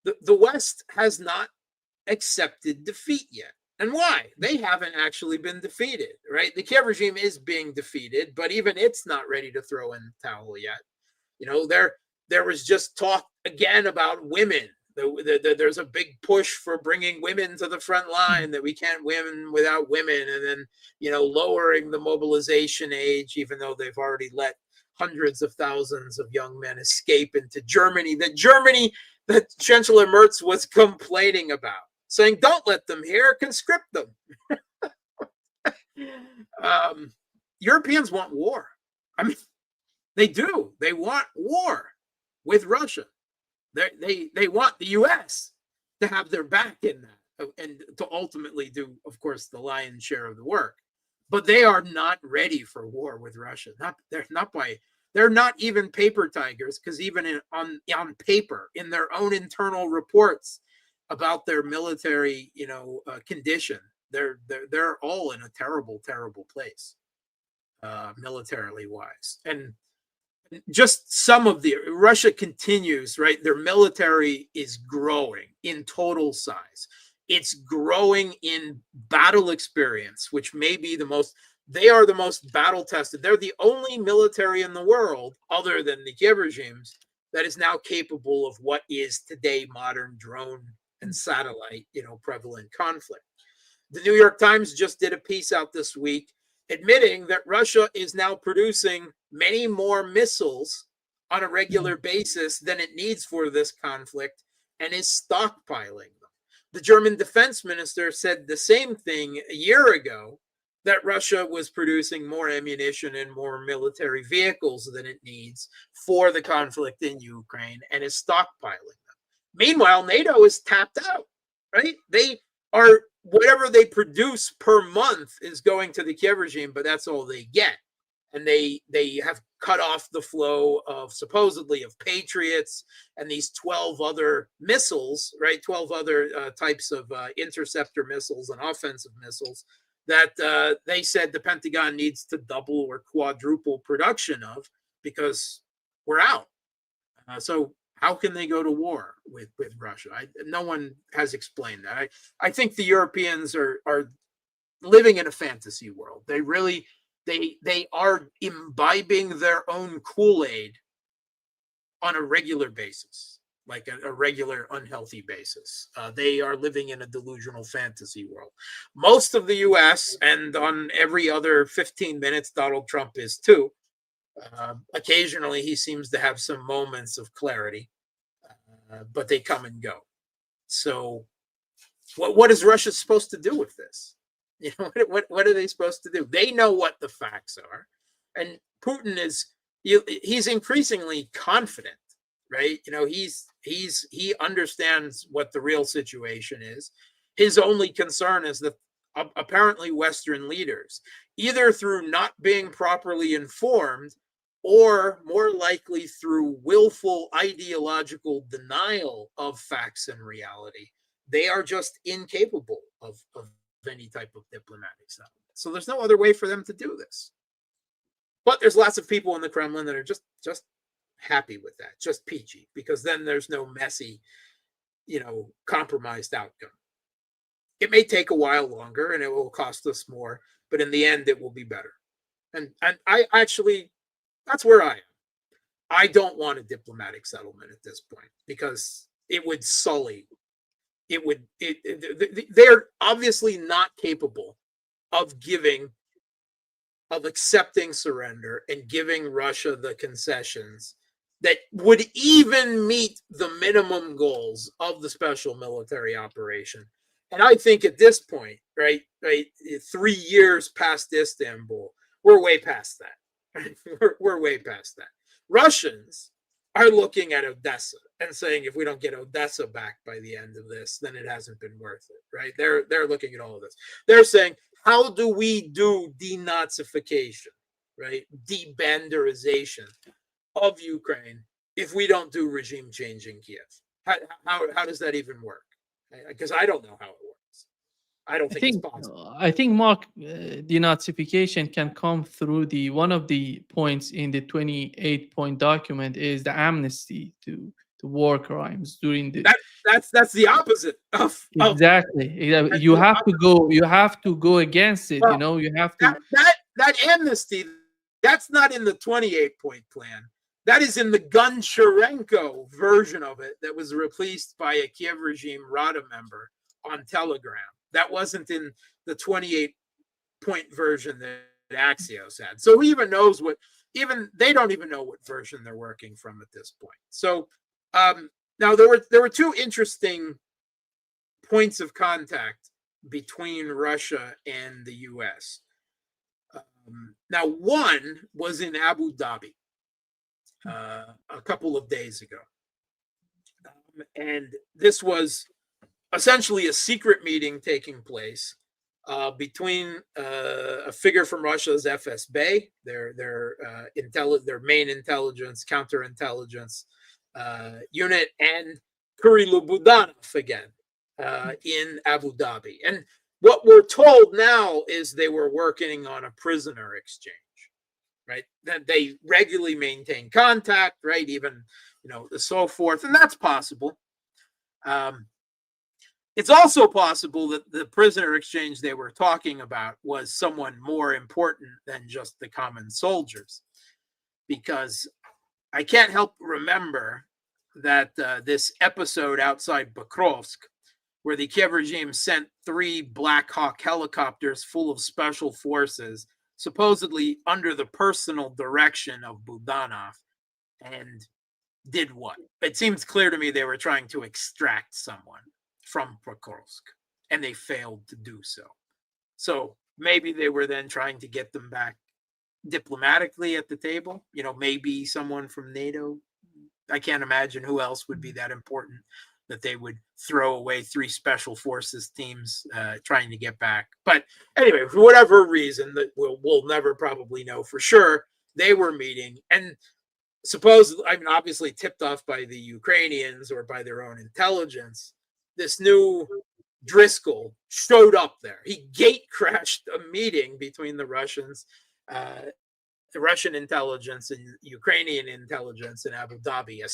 the West has not accepted defeat yet. And why? They haven't actually been defeated, right? The Kiev regime is being defeated, but even it's not ready to throw in the towel yet. There was just talk again about women. There's a big push for bringing women to the front line, that we can't win without women, and then lowering the mobilization age, even though they've already let hundreds of thousands of young men escape into Germany. That Chancellor Merz was complaining about, saying, "Don't let them here, conscript them." Europeans want war. I mean, they do. They want war with Russia. They want the U.S. to have their back in that, and to ultimately do, of course, the lion's share of the work. But they are not ready for war with Russia. They're not even paper tigers, because even on paper, in their own internal reports about their military, condition, they're all in a terrible, terrible place, militarily wise. And just some of the Russia continues, right? Their military is growing in total size. It's growing in battle experience, which may be they are the most battle tested. They're the only military in the world, other than the Kiev regimes, that is now capable of what is today modern drone and satellite, prevalent conflict. The New York Times just did a piece out this week admitting that Russia is now producing many more missiles on a regular basis than it needs for this conflict, and is stockpiling them. The German defense minister said the same thing a year ago, that Russia was producing more ammunition and more military vehicles than it needs for the conflict in Ukraine, and is stockpiling them. Meanwhile, NATO is tapped out, right? They are, whatever they produce per month is going to the Kiev regime, but that's all they get. And they have cut off the flow of, supposedly, of Patriots and these 12 other missiles, right? 12 other types of interceptor missiles and offensive missiles that they said the Pentagon needs to double or quadruple production of, because we're out. So how can they go to war with Russia? No one has explained that. I think the Europeans are living in a fantasy world. They are imbibing their own Kool-Aid on a regular basis, like a regular unhealthy basis. They are living in a delusional fantasy world. Most of the U.S. and on every other 15 minutes, Donald Trump is too. Occasionally, he seems to have some moments of clarity, but they come and go. So, what is Russia supposed to do with this? What are they supposed to do? They know what the facts are, and Putin he's increasingly confident, right? He understands what the real situation is. His only concern is that apparently Western leaders, either through not being properly informed, or more likely through willful ideological denial of facts and reality, they are just incapable of any type of diplomatic settlement. So there's no other way for them to do this. But there's lots of people in the Kremlin that are just happy with that, just peachy, because then there's no messy, compromised outcome. It may take a while longer and it will cost us more, but in the end, it will be better. And I actually, that's where I am. I don't want a diplomatic settlement at this point because it would sully. They're obviously not capable of accepting surrender and giving Russia the concessions that would even meet the minimum goals of the special military operation. And I think at this point, right, 3 years past Istanbul, we're way past that. We're way past that. Russians are looking at Odessa and saying, if we don't get Odessa back by the end of this, then it hasn't been worth it, right? They're looking at all of this. They're saying, how do we do denazification, right? Debanderization of Ukraine if we don't do regime change in Kiev? How does that even work? Because I don't know how it works. I don't think it's possible. I think, Mark, denazification can come through the one of the points in the 28-point document is the amnesty to war crimes during the that's the opposite of exactly. You have to go against it. well, You have to that amnesty. That's not in the 28-point plan. That is in the Goncharenko version of it that was released by a Kiev regime Rada member on Telegram. That wasn't in the 28-point version that Axios had. So who even knows they don't even know what version they're working from at this point. So now there were two interesting points of contact between Russia and the US. Now one was in Abu Dhabi a couple of days ago. And this was essentially a secret meeting taking place between a figure from Russia's FSB, their main intelligence, counterintelligence unit, and Kurilu Budanov again in Abu Dhabi. And what we're told now is they were working on a prisoner exchange, right? That they regularly maintain contact, right? Even, so forth. And that's possible. It's also possible that the prisoner exchange they were talking about was someone more important than just the common soldiers, because I can't help remember that this episode outside Bakrovsk, where the Kiev regime sent 3 Black Hawk helicopters full of special forces, supposedly under the personal direction of Budanov, and did what? It seems clear to me they were trying to extract someone from Bakrovsk, and they failed to do so. So maybe they were then trying to get them back diplomatically at the table. Maybe someone from NATO. I can't imagine who else would be that important that they would throw away 3 special forces teams trying to get back. But anyway, for whatever reason that we'll never probably know for sure, they were meeting, and supposedly, obviously tipped off by the Ukrainians or by their own intelligence, this new Driscoll showed up there. He gate crashed a meeting between the Russians, the Russian intelligence and Ukrainian intelligence in Abu Dhabi, a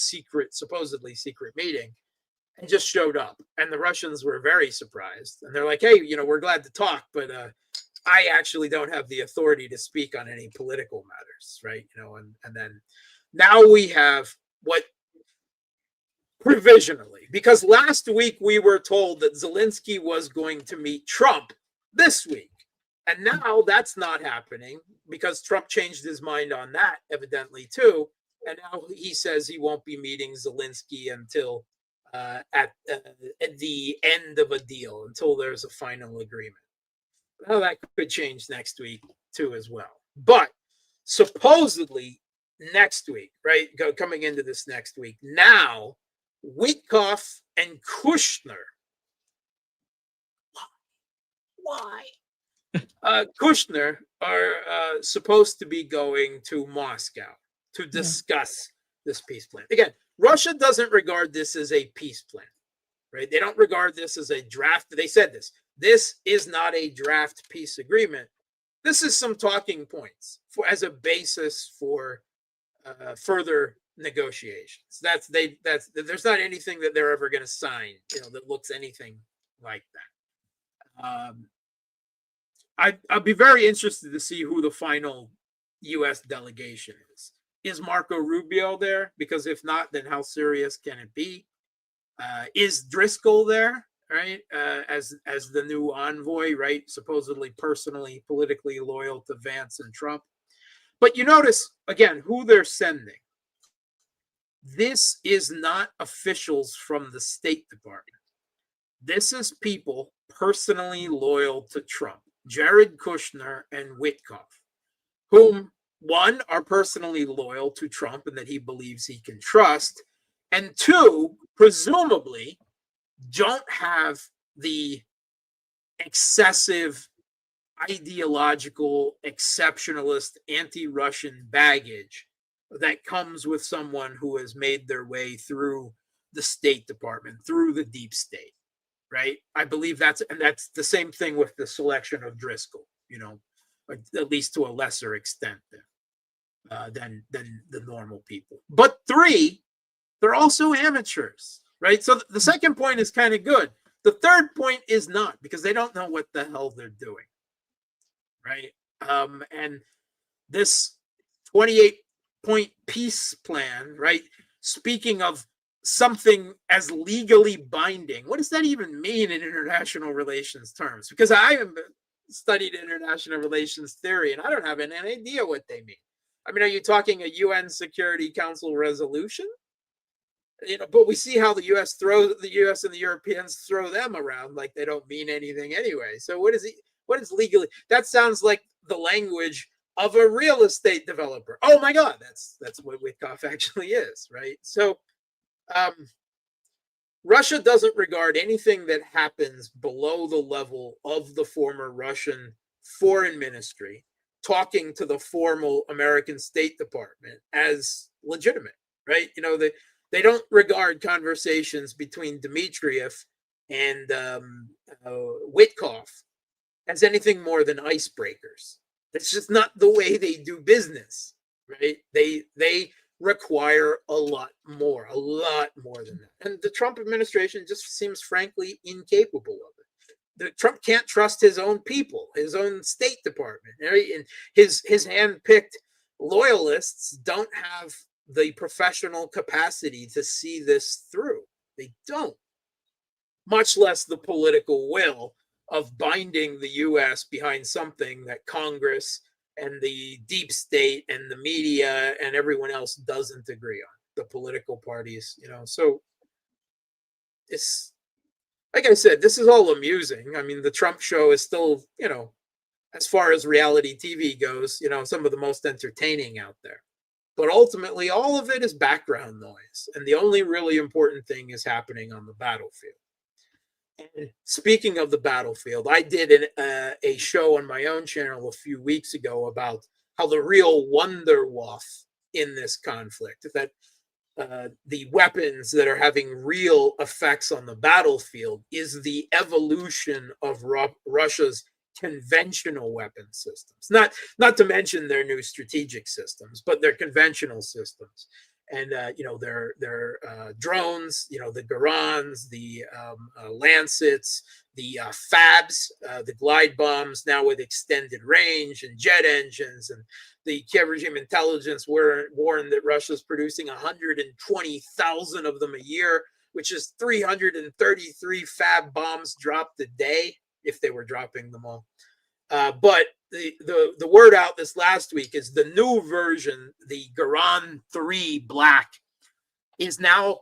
supposedly secret meeting, and just showed up. And the Russians were very surprised. And they're like, hey, we're glad to talk, but I actually don't have the authority to speak on any political matters, right? And then now we have what provisionally, because last week we were told that Zelensky was going to meet Trump this week. And now that's not happening because Trump changed his mind on that, evidently, too. And now he says he won't be meeting Zelensky until at the end of a deal, until there's a final agreement. Well, that could change next week, too, as well. But supposedly next week, right, coming into this next week, now Witkoff and Kushner. Why? Kushner are supposed to be going to Moscow to discuss this peace plan. Again, Russia doesn't regard this as a peace plan, right? They don't regard this as a draft. They said this. This is not a draft peace agreement. This is some talking points as a basis for further negotiations. There's not anything that they're ever going to sign, that looks anything like that. I'd be very interested to see who the final U.S. delegation is. Is Marco Rubio there? Because if not, then how serious can it be? Is Driscoll there, right? As the new envoy, right? Supposedly personally, politically loyal to Vance and Trump. But you notice again who they're sending. This is not officials from the State Department. This is people personally loyal to Trump, Jared Kushner and Witkoff, whom one are personally loyal to Trump and that he believes he can trust, and two, presumably, don't have the excessive ideological, exceptionalist, anti-Russian baggage that comes with someone who has made their way through the State Department, through the deep state, right? I believe that's the same thing with the selection of Driscoll, at least to a lesser extent than the normal people. But three, they're also amateurs, right? So the second point is kind of good. The third point is not, because they don't know what the hell they're doing, right? And this 28-point peace plan, right? Speaking of something as legally binding, what does that even mean in international relations terms? Because I have studied international relations theory, and I don't have any idea what they mean. I mean, are you talking a UN Security Council resolution? But we see how the U.S. and the Europeans throw them around like they don't mean anything anyway. So what is legally? That sounds like the language of a real estate developer. Oh my God, that's what Witkoff actually is, right? So Russia doesn't regard anything that happens below the level of the former Russian foreign ministry talking to the formal American State Department as legitimate, right? They don't regard conversations between Dmitriev and Witkoff as anything more than icebreakers. That's just not the way they do business, right? They require a lot more than that. And the Trump administration just seems frankly incapable of it. Trump can't trust his own people, his own State Department, right? And his hand-picked loyalists don't have the professional capacity to see this through. They don't, much less the political will of binding the U.S. behind something that Congress and the deep state and the media and everyone else doesn't agree on. The political parties, So it's, like I said, this is all amusing. I mean, the Trump show is still, as far as reality TV goes, some of the most entertaining out there. But ultimately, all of it is background noise. And the only really important thing is happening on the battlefield. And speaking of the battlefield, I did a show on my own channel a few weeks ago about how the real wonderwaff in this conflict, that the weapons that are having real effects on the battlefield, is the evolution of Russia's conventional weapon systems, not to mention their new strategic systems, but their conventional systems. And their drones, the Garans, the Lancets, the Fabs, the glide bombs now with extended range and jet engines, and the Kiev regime intelligence warned that Russia's producing 120,000 of them a year, which is 333 Fab bombs dropped a day if they were dropping them all. But the word out this last week is the new version, the Garan 3 Black, is now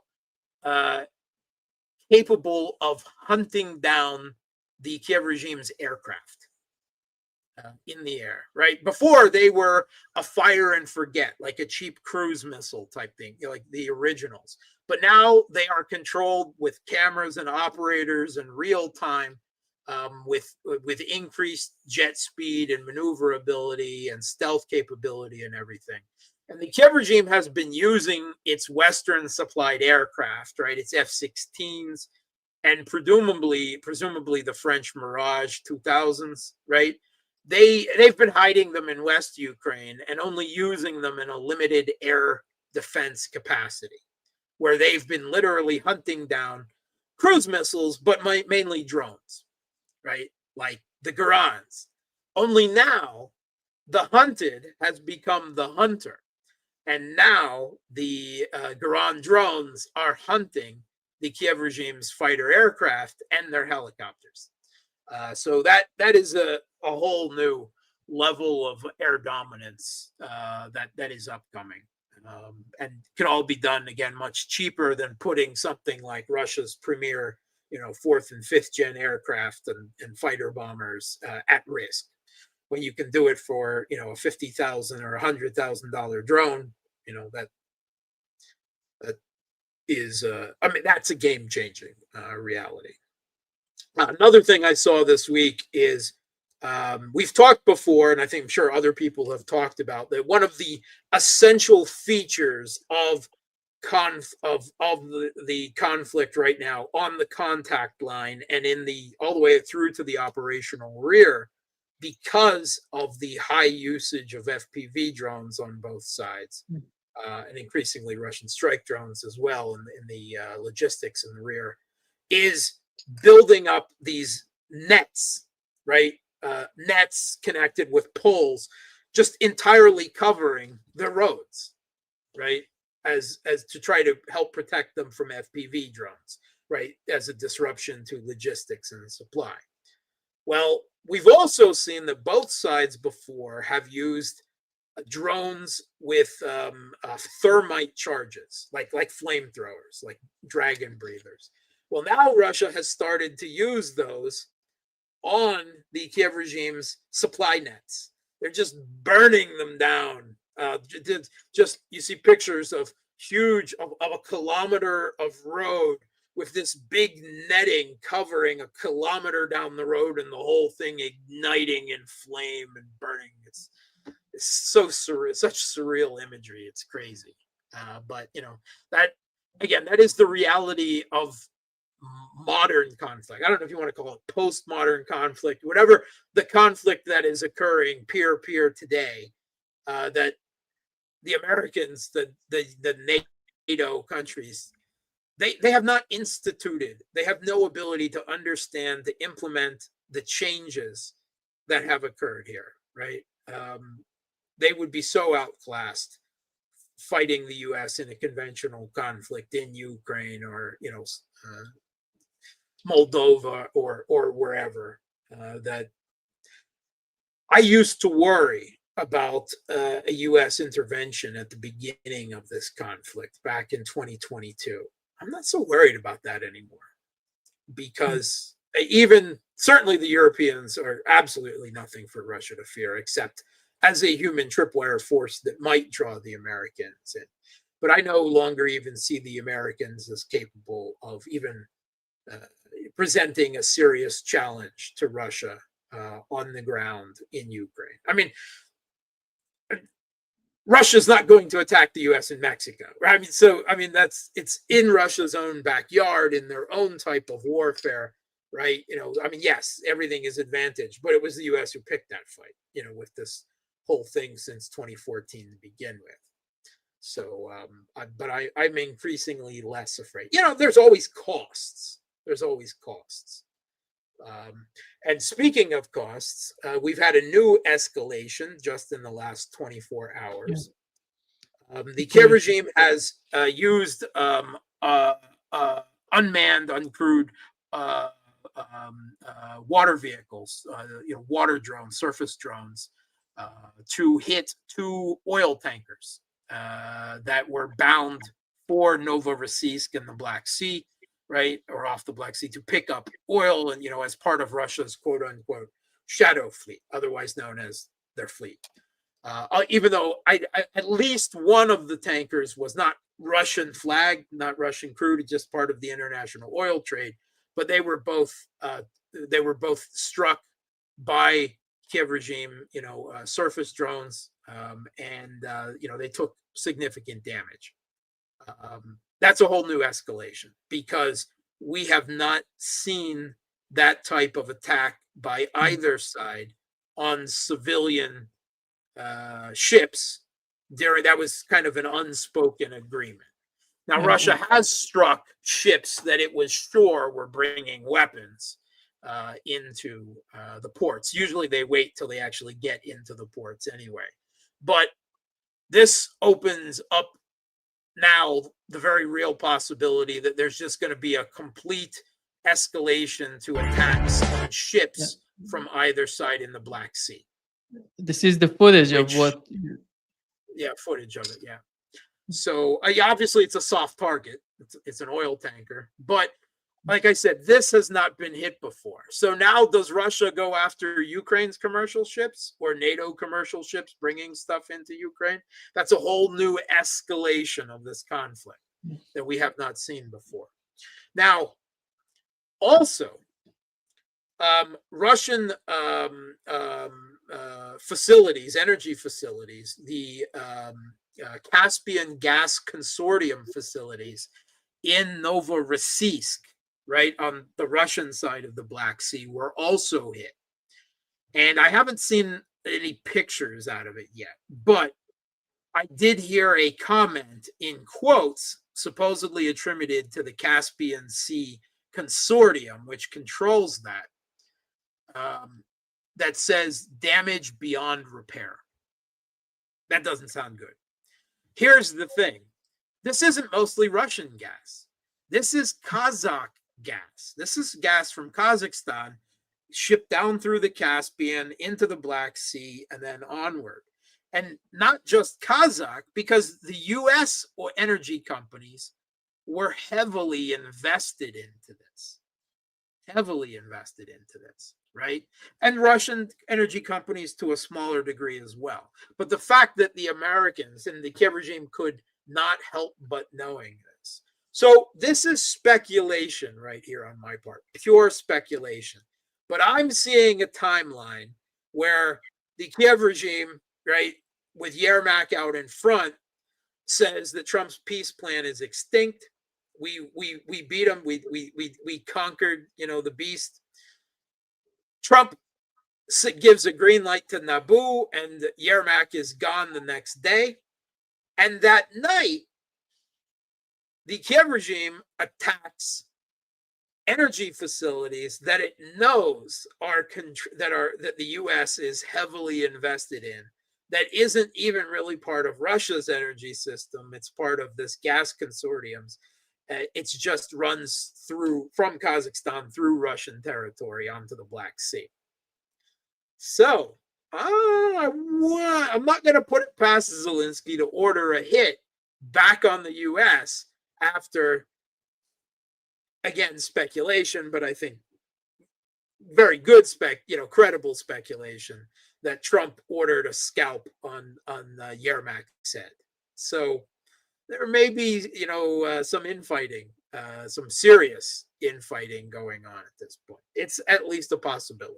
capable of hunting down the Kiev regime's aircraft in the air, right? Before, they were a fire and forget, like a cheap cruise missile type thing, like the originals. But now they are controlled with cameras and operators in real time, with increased jet speed and maneuverability and stealth capability and everything. And the Kiev regime has been using its Western supplied aircraft, right? Its F-16s and presumably the French Mirage 2000s, right? They've been hiding them in West Ukraine and only using them in a limited air defense capacity, where they've been literally hunting down cruise missiles, but mainly drones, right? Like the Garans. Only now the hunted has become the hunter. And now the Garan drones are hunting the Kiev regime's fighter aircraft and their helicopters. So that is a whole new level of air dominance that is upcoming, and can all be done again much cheaper than putting something like Russia's premier, fourth and fifth gen aircraft and fighter bombers at risk. When you can do it for a $50,000 or $100,000 drone, that is that's a game changing reality. Another thing I saw this week is we've talked before, and I'm sure other people have talked about that. One of the essential features of the conflict right now on the contact line and all the way through to the operational rear, because of the high usage of FPV drones on both sides, and increasingly Russian strike drones as well in the logistics in the rear, is building up these nets, right? Nets connected with poles, just entirely covering the roads, right? As to try to help protect them from FPV drones, right? As a disruption to logistics and supply. Well, we've also seen that both sides before have used drones with thermite charges, like flamethrowers, like dragon breathers. Well, now Russia has started to use those on the Kiev regime's supply nets. They're just burning them down. Just you see pictures of a kilometer of road with this big netting covering a kilometer down the road, and the whole thing igniting in flame and burning. It's so surreal, such surreal imagery. It's crazy. But that is the reality of modern conflict. I don't know if you want to call it postmodern conflict, whatever the conflict that is occurring peer today, that the Americans, the NATO countries, they have not instituted. They have no ability to understand, to implement the changes that have occurred here, right? They would be so outclassed fighting the U.S. in a conventional conflict in Ukraine or Moldova or wherever, that I used to worry about a U.S. intervention at the beginning of this conflict back in 2022. I'm not so worried about that anymore, because even certainly the Europeans are absolutely nothing for Russia to fear, except as a human tripwire force that might draw the Americans in. But I no longer even see the Americans as capable of even presenting a serious challenge to Russia on the ground in Ukraine. I mean, Russia's not going to attack the U.S. in Mexico, right? It's in Russia's own backyard, in their own type of warfare, right? Yes, everything is advantage, but it was the U.S. who picked that fight, with this whole thing since 2014 to begin with. So, I'm increasingly less afraid. There's always costs. And speaking of costs, we've had a new escalation just in the last 24 hours. The Kiev regime has used unmanned, uncrewed water vehicles, water drones, surface drones, to hit 2 oil tankers that were bound for Novorossiysk in the Black Sea, right, or off the Black Sea, to pick up oil, and as part of Russia's quote unquote shadow fleet, otherwise known as their fleet. Even though at least one of the tankers was not Russian flagged, not Russian crewed, just part of the international oil trade, but they were both struck by Kiev regime, surface drones, and they took significant damage. That's a whole new escalation, because we have not seen that type of attack by either side on civilian ships. That was kind of an unspoken agreement. Now, Russia has struck ships that it was sure were bringing weapons, into the ports. Usually they wait till they actually get into the ports anyway. But this opens up now the very real possibility that there's just going to be a complete escalation to attacks on ships from either side in the Black Sea. This is the footage of what. Yeah, footage of it. Yeah. So obviously it's a soft target. It's an oil tanker, but like I said, this has not been hit before. So now does Russia go after Ukraine's commercial ships or NATO commercial ships bringing stuff into Ukraine? That's a whole new escalation of this conflict that we have not seen before. Now, also, Russian facilities, energy facilities, the Caspian Gas Consortium facilities in Novorossiysk, right on the Russian side of the Black Sea, were also hit. And I haven't seen any pictures out of it yet, but I did hear a comment in quotes supposedly attributed to the Caspian Sea Consortium, which controls that, that says damage beyond repair. That doesn't sound good. Here's the thing. This isn't mostly Russian gas. This is Kazakh gas. This is gas from Kazakhstan shipped down through the Caspian into the Black Sea and then onward. And not just Kazakh, because the U.S. or energy companies were heavily invested into this. Heavily invested into this, right? And Russian energy companies to a smaller degree as well. But the fact that the Americans and the Kiev regime could not help but knowing this. So this is speculation right here on my part, pure speculation. But I'm seeing a timeline where the Kiev regime, right, with Yermak out in front, says that Trump's peace plan is extinct. We beat him. We conquered, the beast. Trump gives a green light to Naboo, and Yermak is gone the next day. And that night, the Kiev regime attacks energy facilities that it knows that the U.S. is heavily invested in. That isn't even really part of Russia's energy system. It's part of this gas consortium's. It just runs from Kazakhstan through Russian territory onto the Black Sea. So I'm not going to put it past Zelensky to order a hit back on the U.S. after, again, speculation, but I think very good credible speculation that Trump ordered a scalp on Yermak's head. So there may be, some infighting, some serious infighting going on at this point. It's at least a possibility.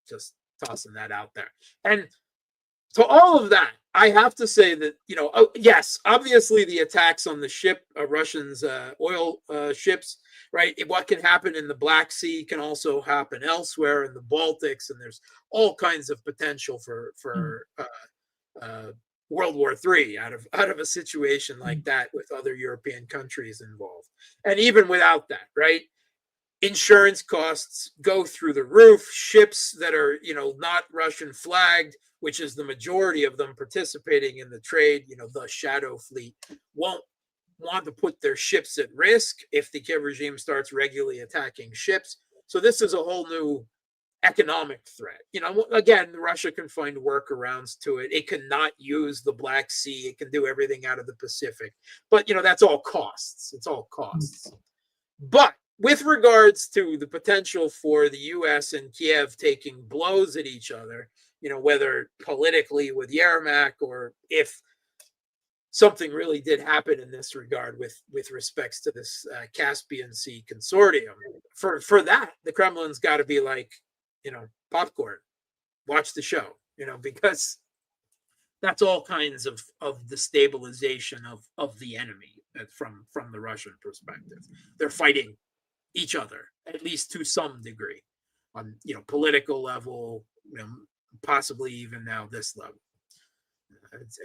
Just tossing that out there. And to all of that, I have to say that, yes, obviously the attacks on the ship, Russians' oil ships, right? What can happen in the Black Sea can also happen elsewhere in the Baltics, and there's all kinds of potential for World War III out of a situation like that with other European countries involved. And even without that, right? Insurance costs go through the roof. Ships that are, not Russian flagged, which is the majority of them participating in the trade, the shadow fleet, won't want to put their ships at risk if the Kiev regime starts regularly attacking ships. So this is a whole new economic threat. Again, Russia can find workarounds to it. It cannot use the Black Sea. It can do everything out of the Pacific. But, that's all costs. It's all costs. But with regards to the potential for the U.S. and Kiev taking blows at each other, whether politically with Yermak or if something really did happen in this regard with respects to this Caspian Sea Consortium, for that, the Kremlin's got to be like, popcorn, watch the show, because that's all kinds of destabilization of the enemy from the Russian perspective. They're fighting each other, at least to some degree, on political level, possibly even now this level.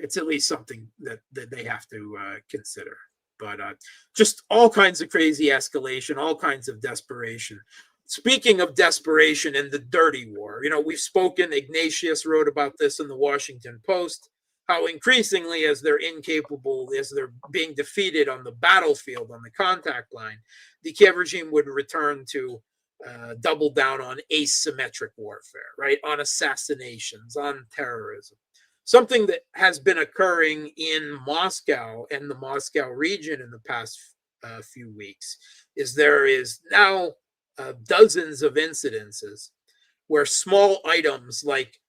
It's at least something that they have to consider. But just all kinds of crazy escalation, all kinds of desperation. speaking of desperation and the dirty war, we've spoken, Ignatius wrote about this in the Washington Post, how increasingly, as they're incapable, as they're being defeated on the battlefield, on the contact line, the Kiev regime would return to double down on asymmetric warfare, right? On assassinations, on terrorism. Something that has been occurring in Moscow and the Moscow region in the past few weeks is there is now dozens of incidences where small items like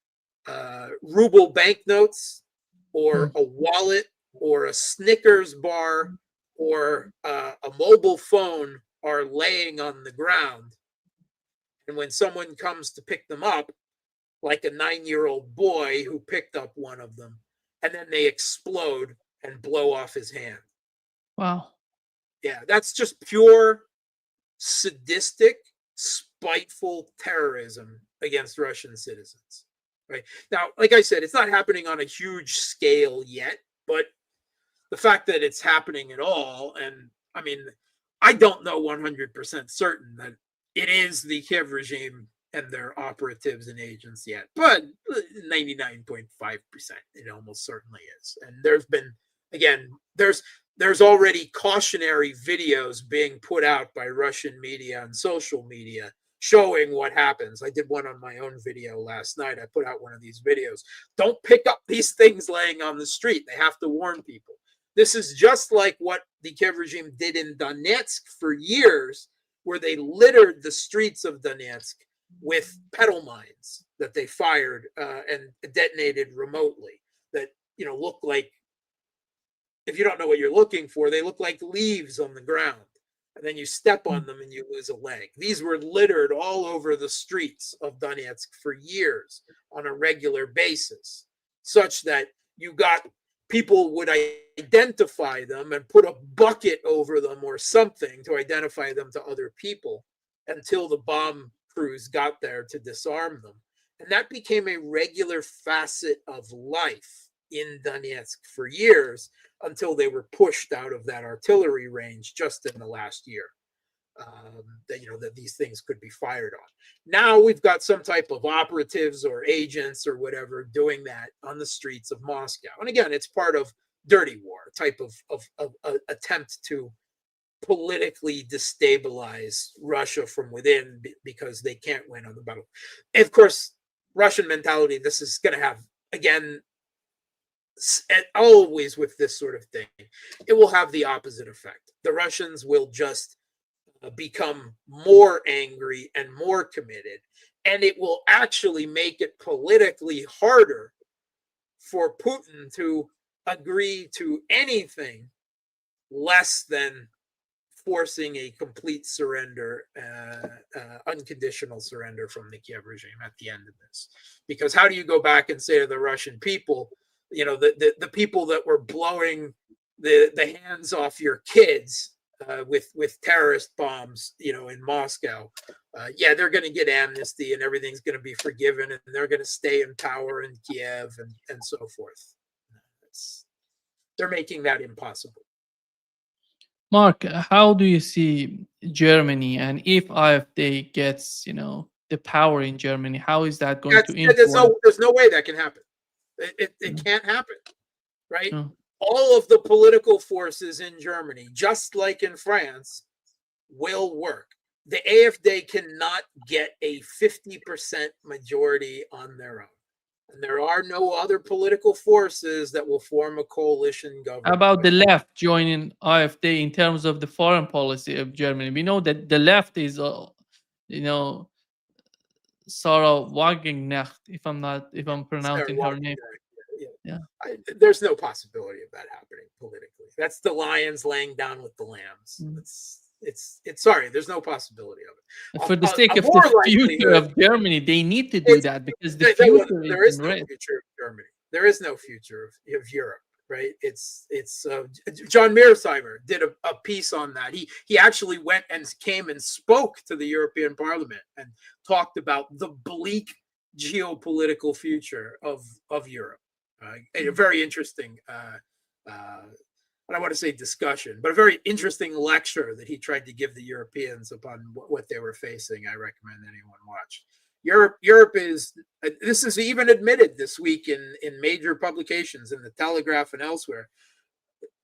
ruble banknotes or a wallet or a Snickers bar or a mobile phone are laying on the ground. And when someone comes to pick them up, like a 9-year-old boy who picked up one of them, and then they explode and blow off his hand. Wow. Yeah, that's just pure sadistic, spiteful terrorism against Russian citizens. Right now, like I said, it's not happening on a huge scale yet, but the fact that it's happening at all, and I mean, I don't know 100% certain that it is the Kiev regime and their operatives and agents yet, but 99.5% it almost certainly is. And there's been, again, there's already cautionary videos being put out by Russian media and social media showing what happens. I did one on my own video last night. I put out one of these videos. Don't pick up these things laying on the street. They have to warn people. This is just like what the Kiev regime did in Donetsk for years, where they littered the streets of Donetsk with pedal mines that they fired and detonated remotely that, look like, if you don't know what you're looking for, they look like leaves on the ground. And then you step on them and you lose a leg. These were littered all over the streets of Donetsk for years on a regular basis, such that you got people would identify them and put a bucket over them or something to identify them to other people until the bomb crews got there to disarm them. And that became a regular facet of life in Donetsk for years until they were pushed out of that artillery range just in the last year. That these things could be fired on. Now we've got some type of operatives or agents or whatever doing that on the streets of Moscow. And again, it's part of dirty war, type of attempt to politically destabilize Russia from within because they can't win on the battle. And of course, Russian mentality, this is going to have, again, always with this sort of thing, it will have the opposite effect. The Russians will just become more angry and more committed, and it will actually make it politically harder for Putin to agree to anything less than forcing a complete surrender, unconditional surrender from the Kiev regime at the end of this. Because how do you go back and say to the Russian people, the people that were blowing the hands off your kids with terrorist bombs, in Moscow, they're going to get amnesty and everything's going to be forgiven and they're going to stay in power in Kiev and so forth. They're making that impossible. Mark, how do you see Germany, and if AfD gets, the power in Germany, how is that going to influence? There's no way that can happen. It can't happen, right? No. All of the political forces in Germany, just like in France, will work. The AfD cannot get a 50% majority on their own. And there are no other political forces that will form a coalition government. How about the left joining AfD in terms of the foreign policy of Germany? We know that the left is, Sarah Wagenknecht, if I'm pronouncing her name. Yeah. There's no possibility of that happening politically. That's the lions laying down with the lambs. It's sorry, there's no possibility of it. For the sake of the future of Germany, they need to do that because the future there is no future of Germany. There is no future of Europe, right? It's John Mearsheimer did a piece on that. He actually went and came and spoke to the European Parliament and talked about the bleak geopolitical future of Europe. A very interesting I don't want to say discussion, but a very interesting lecture that he tried to give the Europeans upon what they were facing. I recommend anyone watch. Europe is, this is even admitted this week in major publications, in the Telegraph and elsewhere.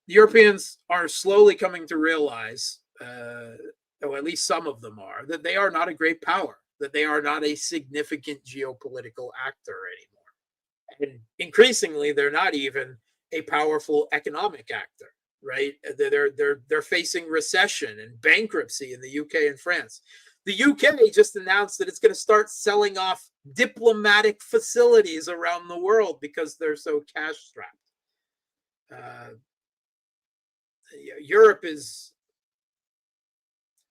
The Europeans are slowly coming to realize, or at least some of them are, that they are not a great power, that they are not a significant geopolitical actor anymore. And increasingly, they're not even a powerful economic actor, right? They're facing recession and bankruptcy in the UK and France. The UK just announced that it's going to start selling off diplomatic facilities around the world because they're so cash strapped. Europe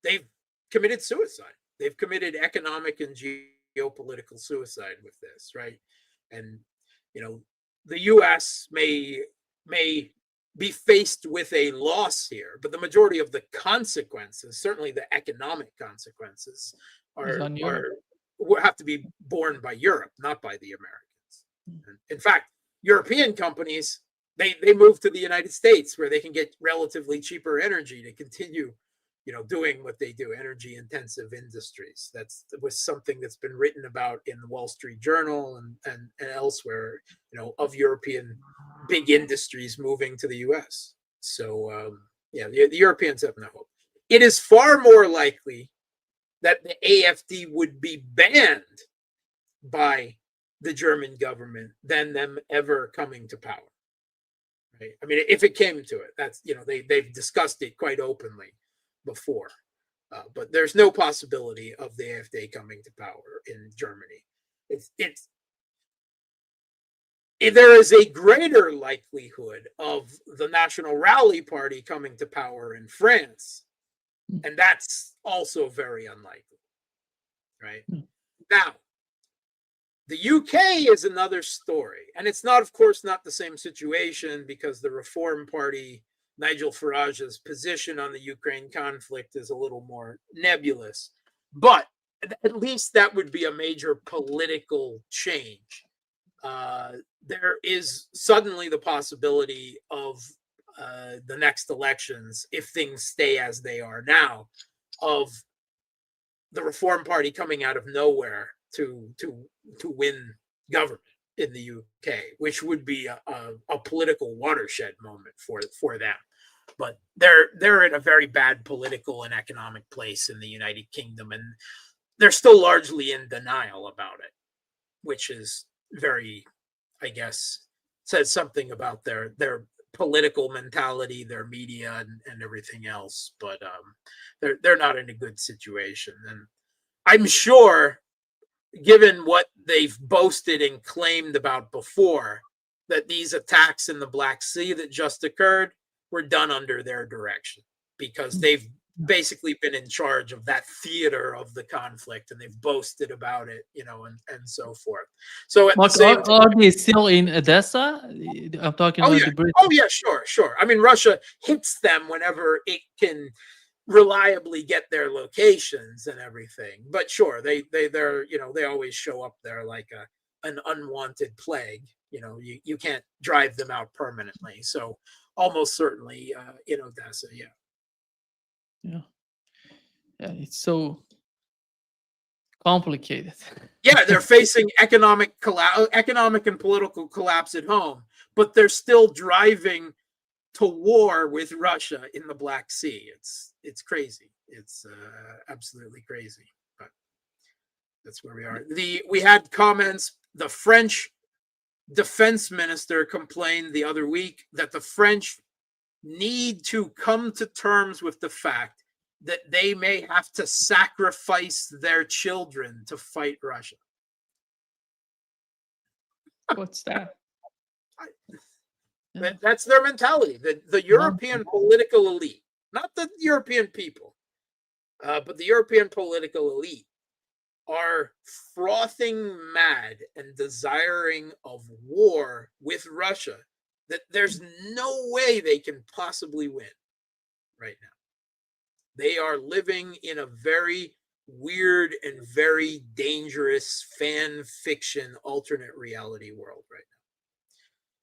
they've committed suicide. They've committed economic and geopolitical suicide with this, right? And, the US may be faced with a loss here, but the majority of the consequences, certainly the economic consequences, will have to be borne by Europe, not by the Americans. In fact, European companies, they move to the United States where they can get relatively cheaper energy to continue, doing what they do, energy intensive industries. That was something that's been written about in the Wall Street Journal and elsewhere, of European big industries moving to the US. So, the Europeans have no hope. It is far more likely that the AfD would be banned by the German government than them ever coming to power. Right? I mean, if it came to it, that's, they've discussed it quite openly before, but there's no possibility of the AfD coming to power in Germany. There is a greater likelihood of the National Rally Party coming to power in France, and that's also very unlikely, right? Now, the UK is another story, and it's not, of course, not the same situation because the Reform Party, Nigel Farage's position on the Ukraine conflict is a little more nebulous, but at least that would be a major political change. There is suddenly the possibility of the next elections, if things stay as they are now, of the Reform Party coming out of nowhere to win government in the UK, which would be a political watershed moment for them. But they're in a very bad political and economic place in the United Kingdom, and they're still largely in denial about it, which is very, I guess, says something about their political mentality, their media, and everything else. But they're not in a good situation, and I'm sure, given what they've boasted and claimed about before, that these attacks in the Black Sea that just occurred were done under their direction, because they've basically been in charge of that theater of the conflict, and they've boasted about it, and so forth. So at Mark, the same are they still in Odessa? I'm talking about the British. Oh yeah, sure. I mean, Russia hits them whenever it can reliably get their locations and everything. But sure, they're they always show up there like an unwanted plague. You can't drive them out permanently. So almost certainly in Odessa, Yeah, it's so complicated. Yeah, they're facing economic and political collapse at home, but they're still driving to war with Russia in the Black Sea. It's crazy. It's absolutely crazy. But that's where we are. We had comments. The French defense minister complained the other week that the French need to come to terms with the fact that they may have to sacrifice their children to fight Russia. What's that? That's their mentality. The European political elite, not the European people, but the European political elite, are frothing mad and desiring of war with Russia that there's no way they can possibly win right now. They are living in a very weird and very dangerous fan fiction alternate reality world right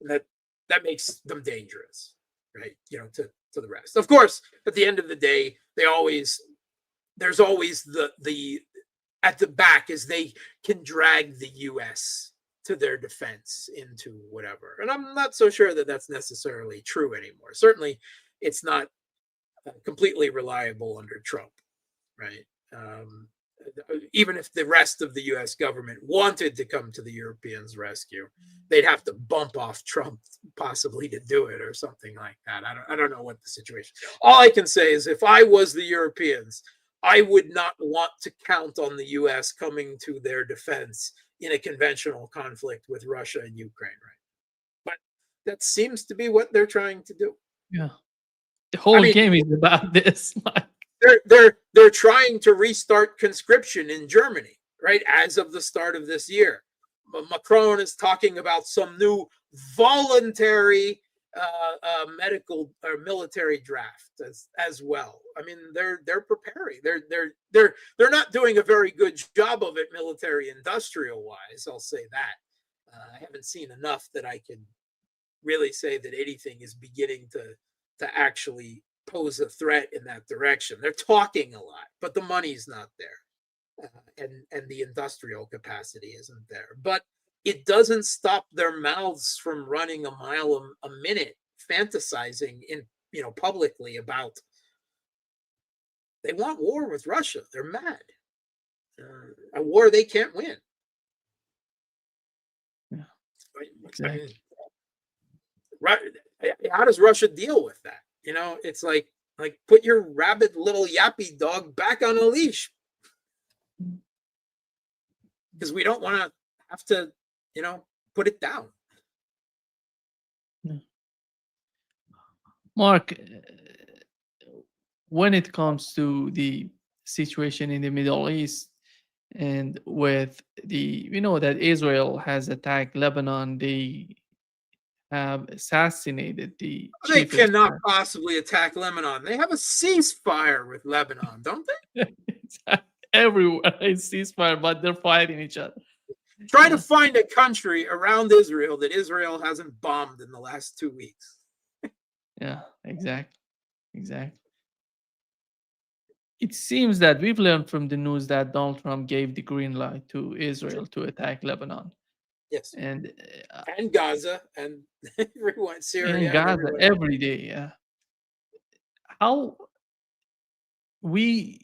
now. And that makes them dangerous. right? To the rest. Of course, at the end of the day, there's always the at the back is they can drag the U.S. to their defense into whatever. And I'm not so sure that that's necessarily true anymore. Certainly, it's not completely reliable under Trump, right? Even if the rest of the U.S. government wanted to come to the Europeans' rescue, they'd have to bump off Trump possibly to do it or something like that. I don't know what the situation. All I can say is if I was the Europeans, I would not want to count on the U.S. coming to their defense in a conventional conflict with Russia and Ukraine, right? But that seems to be what they're trying to do. Yeah. The I whole mean, game is about this. they're trying to restart conscription in Germany, right? As of the start of this year, Macron is talking about some new voluntary medical or military draft as well. I mean, they're preparing. They're not doing a very good job of it military industrial wise. I'll say that. I haven't seen enough that I can really say that anything is beginning to actually pose a threat in that direction. They're talking a lot, but the money's not there, and the industrial capacity isn't there. But it doesn't stop their mouths from running a mile a minute, fantasizing in publicly about they want war with Russia. They're mad. A war they can't win. Yeah, exactly. How does Russia deal with that? It's like put your rabid little yappy dog back on a leash, because we don't want to have to, put it down. Yeah. Mark, when it comes to the situation in the Middle East, and with the that Israel has attacked Lebanon, they have assassinated the They chief of cannot staff. possibly attack Lebanon. They have a ceasefire with Lebanon, don't they? Everywhere is ceasefire, but they're fighting each other. Try to find a country around Israel that Israel hasn't bombed in the last 2 weeks. Yeah, exactly. It seems that we've learned from the news that Donald Trump gave the green light to Israel to attack Lebanon. Yes. And Gaza and everyone, Syria, in Gaza every day. Yeah. How we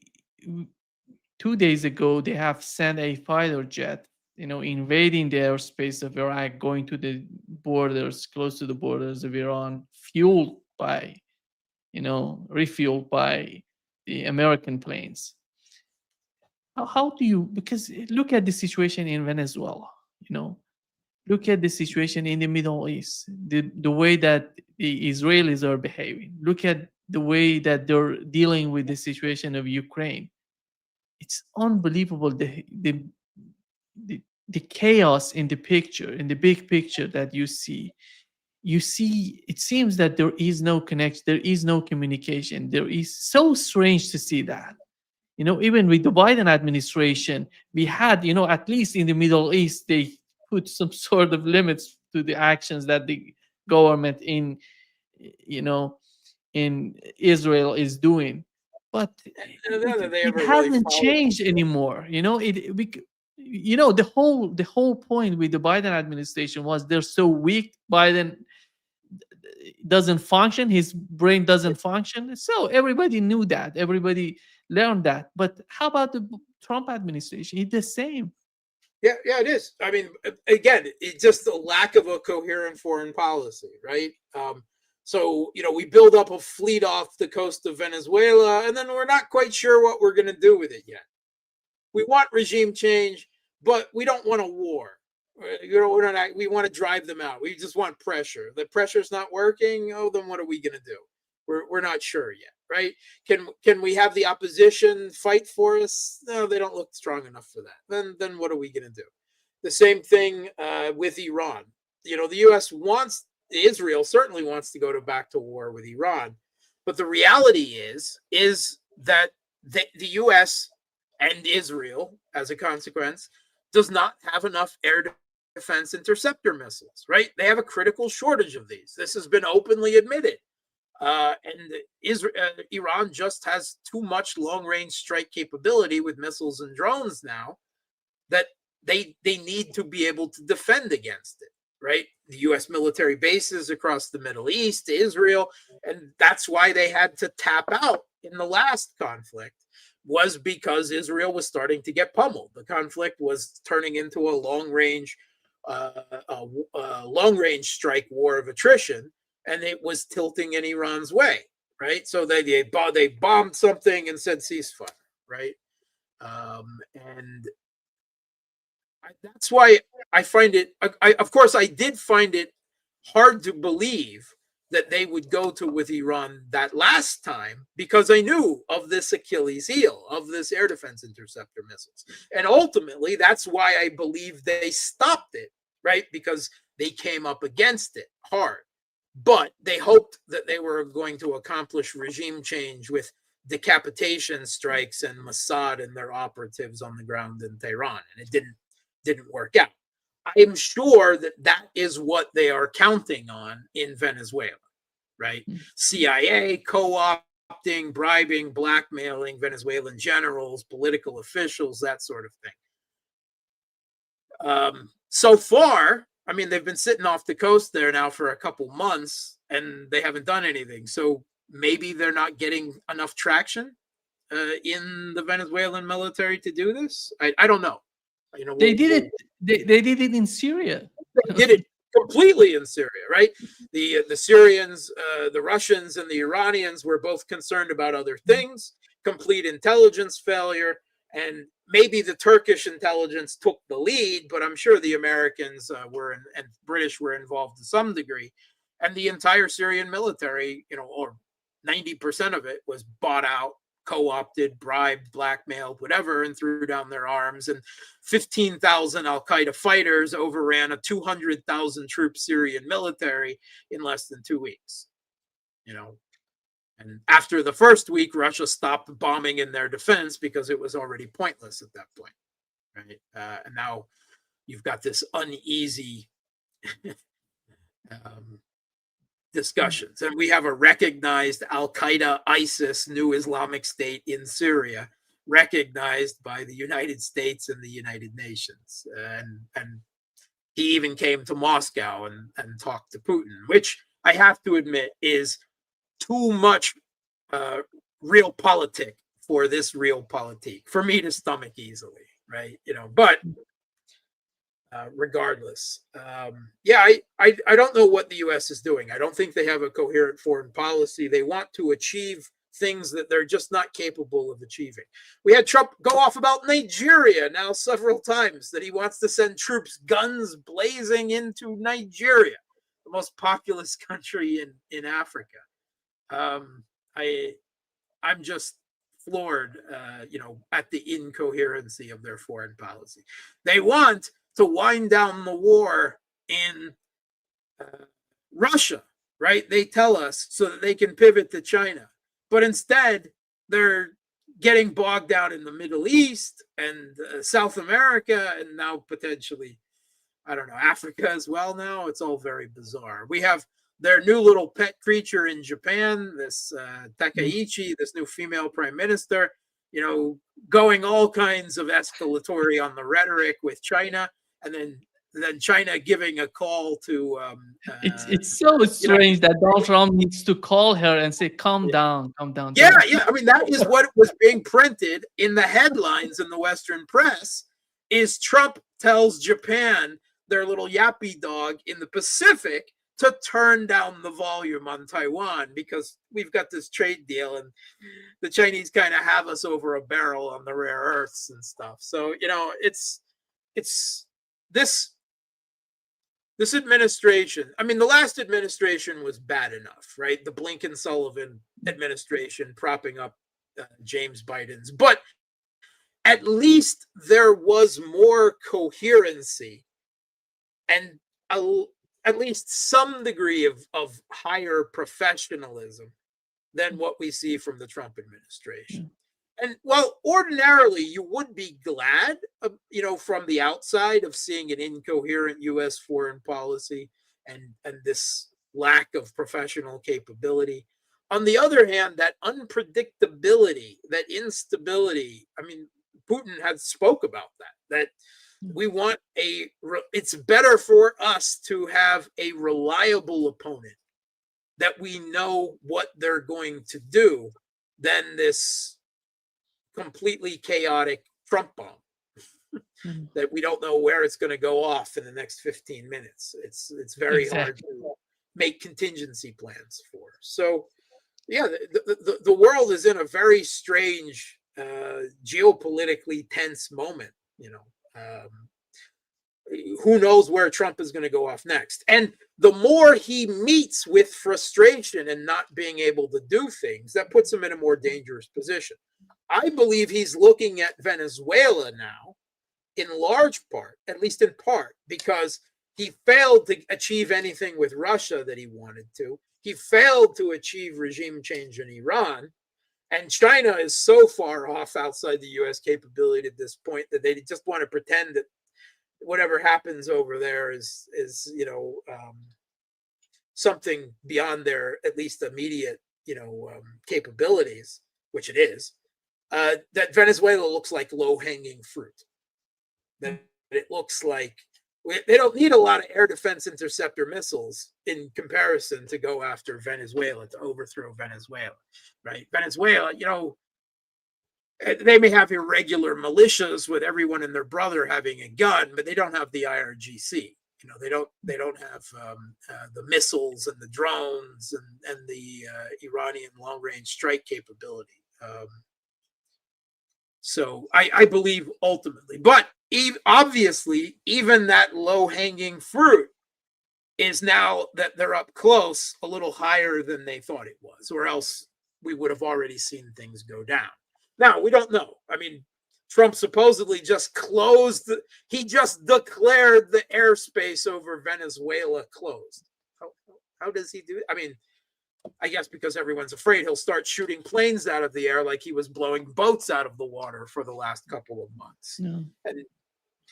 2 days ago they have sent a fighter jet, invading the airspace of Iraq, going to the borders, close to the borders of Iran, fueled by, refueled by the American planes. How do you, because look at the situation in Venezuela, look at the situation in the Middle East, the way that the Israelis are behaving, look at the way that they're dealing with the situation of Ukraine. It's unbelievable the chaos in the picture, in the big picture that you see. It seems that there is no connection, there is no communication. There is so strange to see that. Even with the Biden administration, we had, at least in the Middle East, they put some sort of limits to the actions that the government in Israel is doing. But it hasn't changed anymore. The whole point with the Biden administration was they're so weak. Biden doesn't function, his brain doesn't function, so everybody knew that, everybody learned that. But how about the Trump administration? It's the same. Yeah, it is. I mean, again, it's just a lack of a coherent foreign policy, right? So we build up a fleet off the coast of Venezuela, and then we're not quite sure what we're going to do with it yet. We want regime change, but we don't want a war. We want to drive them out. We just want pressure. The pressure's not working. Oh, then what are we going to do? We're not sure yet, right? Can we have the opposition fight for us? No, they don't look strong enough for that. Then what are we going to do? The same thing with Iran. The U.S. Israel certainly wants to go back to war with Iran, but the reality is that the U.S. and Israel, as a consequence, does not have enough air defense interceptor missiles, right? They have a critical shortage of these. This has been openly admitted. And Iran just has too much long-range strike capability with missiles and drones now that they need to be able to defend against it, right? The U.S. military bases across the Middle East, Israel, and that's why they had to tap out in the last conflict, was because Israel was starting to get pummeled. The conflict was turning into a long-range strike war of attrition, and it was tilting in Iran's way, right? So they bombed something and said ceasefire, right? And that's why I find it. Of course, I did find it hard to believe that they would go to with Iran that last time, because I knew of this Achilles heel of this air defense interceptor missiles, and ultimately that's why I believe they stopped it, right? Because they came up against it hard, but they hoped that they were going to accomplish regime change with decapitation strikes and Mossad and their operatives on the ground in Tehran, and it didn't work out. I'm sure that is what they are counting on in Venezuela, right? CIA co-opting, bribing, blackmailing Venezuelan generals, political officials, that sort of thing. So far, I mean, they've been sitting off the coast there now for a couple months, and they haven't done anything. So maybe they're not getting enough traction in the Venezuelan military to do this. I don't know. You know, They did it. They did it in Syria. They did it completely in Syria, right? The Syrians, the Russians, and the Iranians were both concerned about other things. Complete intelligence failure, and maybe the Turkish intelligence took the lead, but I'm sure the Americans and British were involved to some degree, and the entire Syrian military, or 90% of it, was bought out, co-opted, bribed, blackmailed, whatever, and threw down their arms. And 15,000 Al-Qaeda fighters overran a 200,000 troop Syrian military in less than 2 weeks. And after the first week, Russia stopped bombing in their defense because it was already pointless at that point, right? And now you've got this uneasy discussions, and we have a recognized Al-Qaeda, ISIS, new Islamic State in Syria, recognized by the United States and the United Nations, and he even came to Moscow and talked to Putin, which I have to admit is too much real politic for this real politique for me to stomach easily, right? But regardless, I don't know what the U.S. is doing. I don't think they have a coherent foreign policy. They want to achieve things that they're just not capable of achieving. We had Trump go off about Nigeria now several times, that he wants to send troops guns blazing into Nigeria, the most populous country in Africa. I'm just floored, at the incoherency of their foreign policy. They want to wind down the war in Russia, right? They tell us, so that they can pivot to China. But instead, they're getting bogged down in the Middle East and South America, and now potentially, I don't know, Africa as well now. It's all very bizarre. We have their new little pet creature in Japan, this Takaichi, this new female prime minister, going all kinds of escalatory on the rhetoric with China, and then China giving a call to it's so strange that Donald Trump needs to call her and say, calm down. Yeah. I mean, that is what was being printed in the headlines in the Western press, is Trump tells Japan, their little yappy dog in the Pacific, to turn down the volume on Taiwan because we've got this trade deal and the Chinese kind of have us over a barrel on the rare earths and stuff. So, it's this administration. I mean, the last administration was bad enough, right? The Blinken-Sullivan administration propping up James Biden's, but at least there was more coherency and at least some degree of higher professionalism than what we see from the Trump administration. And well, ordinarily you would be glad, from the outside, of seeing an incoherent U.S. foreign policy and this lack of professional capability. On the other hand, that unpredictability, that instability, I mean, Putin had spoke about that we want it's better for us to have a reliable opponent that we know what they're going to do than this completely chaotic Trump bomb that we don't know where it's going to go off in the next 15 minutes. It's very hard to make contingency plans for. So, yeah, the world is in a very strange, geopolitically tense moment. Who knows where Trump is going to go off next? And the more he meets with frustration and not being able to do things, that puts him in a more dangerous position. I believe he's looking at Venezuela now, in large part, at least in part, because he failed to achieve anything with Russia that he wanted to. He failed to achieve regime change in Iran. And China is so far off outside the U.S. capability at this point that they just want to pretend that whatever happens over there is something beyond their at least immediate capabilities, which it is. That Venezuela looks like low-hanging fruit. That it looks like they don't need a lot of air defense interceptor missiles in comparison to go after Venezuela, to overthrow Venezuela, right? Venezuela, they may have irregular militias with everyone and their brother having a gun, but they don't have the IRGC. They don't have the missiles and the drones and the Iranian long-range strike capability. So I believe ultimately, but obviously, even that low-hanging fruit is now that they're up close a little higher than they thought it was, or else we would have already seen things go down. Now, we don't know. I mean, Trump supposedly just he just declared the airspace over Venezuela closed. How does he do it? I mean, I guess because everyone's afraid he'll start shooting planes out of the air like he was blowing boats out of the water for the last couple of months. No. And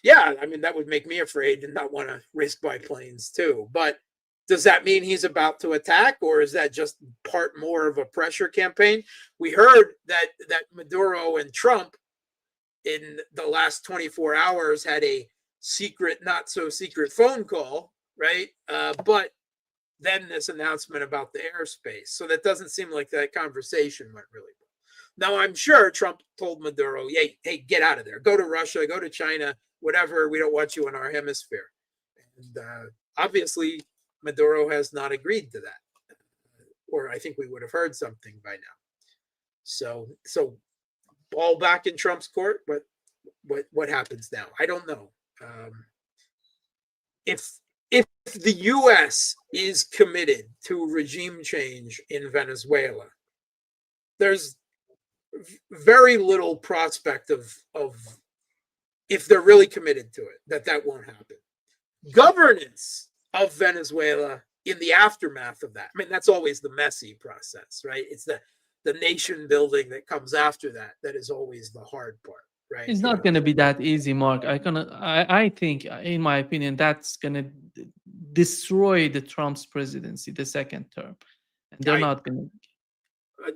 yeah, I mean, that would make me afraid and not want to risk my planes too. But does that mean he's about to attack, or is that just part more of a pressure campaign? We heard that Maduro and Trump in the last 24 hours had a secret, not so secret phone call, right? But then this announcement about the airspace. So that doesn't seem like that conversation went really well. Now, I'm sure Trump told Maduro, hey, get out of there. Go to Russia, go to China, whatever. We don't want you in our hemisphere. And obviously, Maduro has not agreed to that. Or I think we would have heard something by now. So ball back in Trump's court. But what happens now? I don't know. If the U.S. is committed to regime change in Venezuela, there's very little prospect of if they're really committed to it, that won't happen. Governance of Venezuela in the aftermath of that, I mean, that's always the messy process, right? It's the nation building that comes after that is always the hard part, right? It's not going to be that easy, Mark. I think, in my opinion, that's going to destroy the Trump's presidency, the second term, and they're not going to.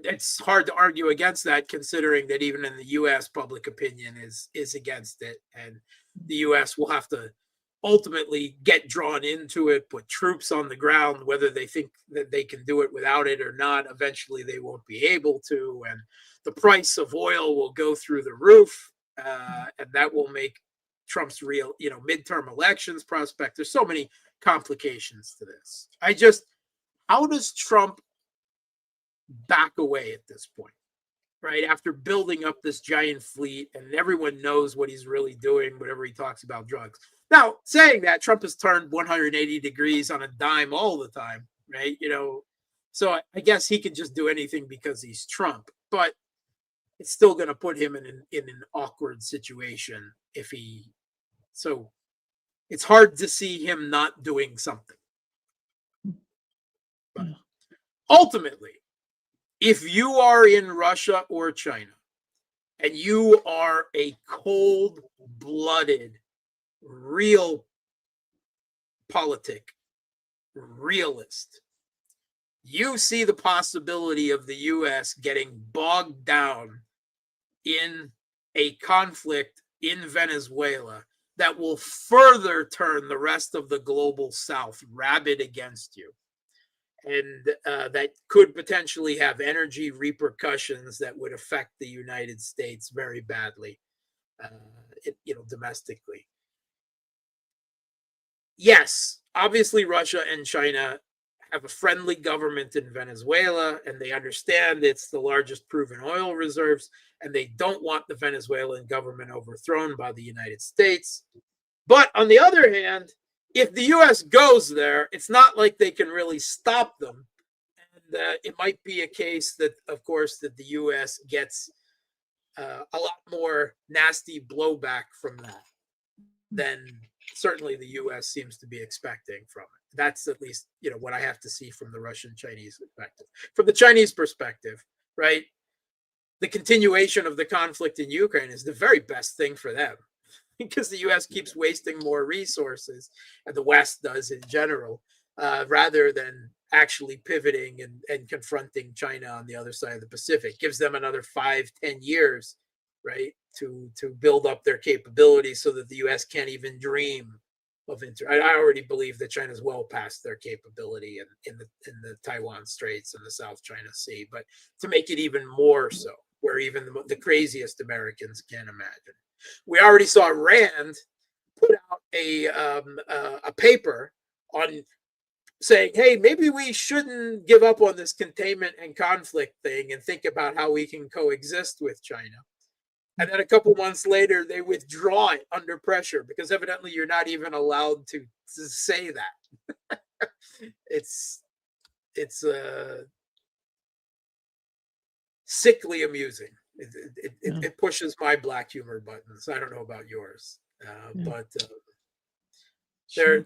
It's hard to argue against that, considering that even in the U.S., public opinion is against it, and the U.S. will have to ultimately get drawn into it, put troops on the ground, whether they think that they can do it without it or not. Eventually, they won't be able to, and the price of oil will go through the roof, and that will make Trump's real, midterm elections prospect. There's so many complications to this. How does Trump back away at this point, right? After building up this giant fleet and everyone knows what he's really doing, whatever he talks about drugs. Now, saying that, Trump has turned 180 degrees on a dime all the time, right? So I guess he can just do anything because he's Trump, but it's still going to put him in an awkward situation so it's hard to see him not doing something. But ultimately, if you are in Russia or China and you are a cold-blooded, real realist, you see the possibility of the U.S. getting bogged down in a conflict in Venezuela that will further turn the rest of the global South rabid against you. And that could potentially have energy repercussions that would affect the United States very badly, domestically. Yes, obviously Russia and China have a friendly government in Venezuela, and they understand it's the largest proven oil reserves, and they don't want the Venezuelan government overthrown by the United States. But on the other hand, if the U.S. goes there, it's not like they can really stop them. And it might be a case that, of course, that the U.S. gets a lot more nasty blowback from that than certainly the U.S. seems to be expecting from it. That's at least, what I have to see from the Russian-Chinese perspective. From the Chinese perspective, right, the continuation of the conflict in Ukraine is the very best thing for them, because the U.S. keeps wasting more resources, and the West does in general, rather than actually pivoting and confronting China on the other side of the Pacific. Gives them another 5-10 years, right, to build up their capabilities so that the U.S. can't even dream of I already believe that China's well past their capability in the Taiwan Straits and the South China Sea, but to make it even more so, where even the craziest Americans can't imagine. We already saw Rand put out a paper on saying, hey, maybe we shouldn't give up on this containment and conflict thing and think about how we can coexist with China. And then a couple months later, they withdraw it under pressure because evidently you're not even allowed to say that. It's sickly amusing. It pushes my black humor buttons. I don't know about yours, but the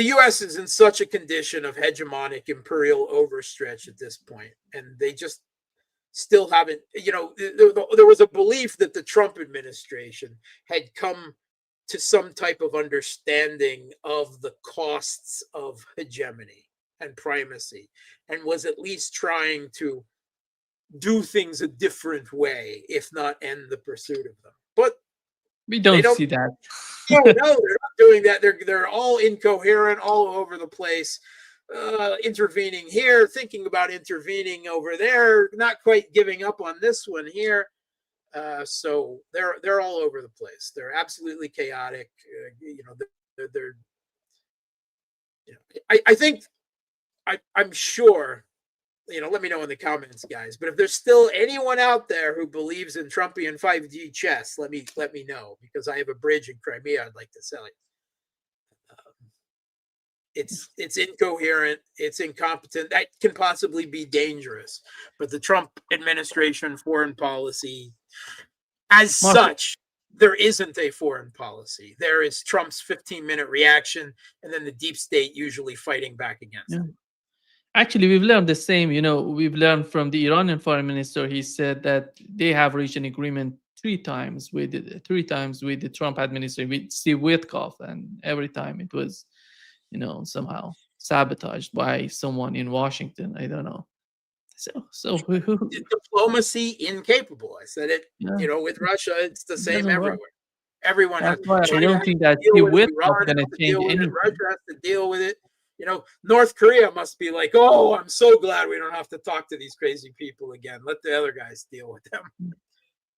U.S. is in such a condition of hegemonic imperial overstretch at this point, and they just still haven't. There was a belief that the Trump administration had come to some type of understanding of the costs of hegemony and primacy, and was at least trying to do things a different way, if not end the pursuit of them. But we don't see that. No, they're not doing that. They're all incoherent, all over the place, intervening here, thinking about intervening over there, not quite giving up on this one here. So they're all over the place. They're absolutely chaotic. I think I'm sure. Let me know in the comments, guys. But if there's still anyone out there who believes in Trumpian 5G chess, let me know, because I have a bridge in Crimea I'd like to sell you. It's incoherent. It's incompetent. That can possibly be dangerous. But the Trump administration foreign policy, as such, there isn't a foreign policy. There is Trump's 15-minute reaction, and then the deep state usually fighting back against it. Actually, we've learned the same. We've learned from the Iranian foreign minister. He said that they have reached an agreement three times with the Trump administration, with Steve Witkoff, and every time it was, somehow sabotaged by someone in Washington. I don't know. So diplomacy incapable. I said it. With Russia, it's the same everywhere. Everyone has. I don't think that Steve Witkoff is going to change anything. Russia has to deal with it. North Korea must be like, oh, I'm so glad we don't have to talk to these crazy people again. Let the other guys deal with them.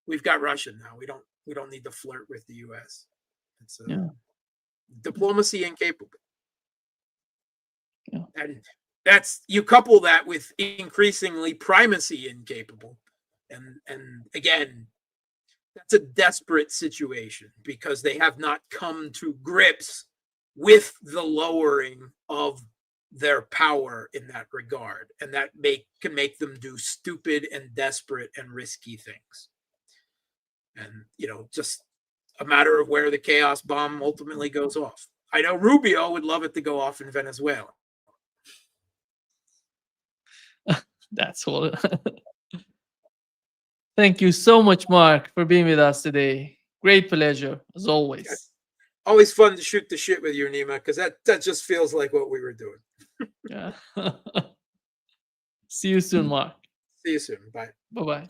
We've got Russia now. We don't need to flirt with the U.S. It's diplomacy incapable. Yeah. And you couple that with increasingly primacy incapable, and again, that's a desperate situation because they have not come to grips with the lowering of their power in that regard, and that can make them do stupid and desperate and risky things. And just a matter of where the chaos bomb ultimately goes off. I know Rubio would love it to go off in Venezuela. That's all. Thank you so much, Mark, for being with us today. Great pleasure, as always. Always fun to shoot the shit with you, Nima, because that just feels like what we were doing. Yeah. See you soon, Mark. See you soon. Bye. Bye bye.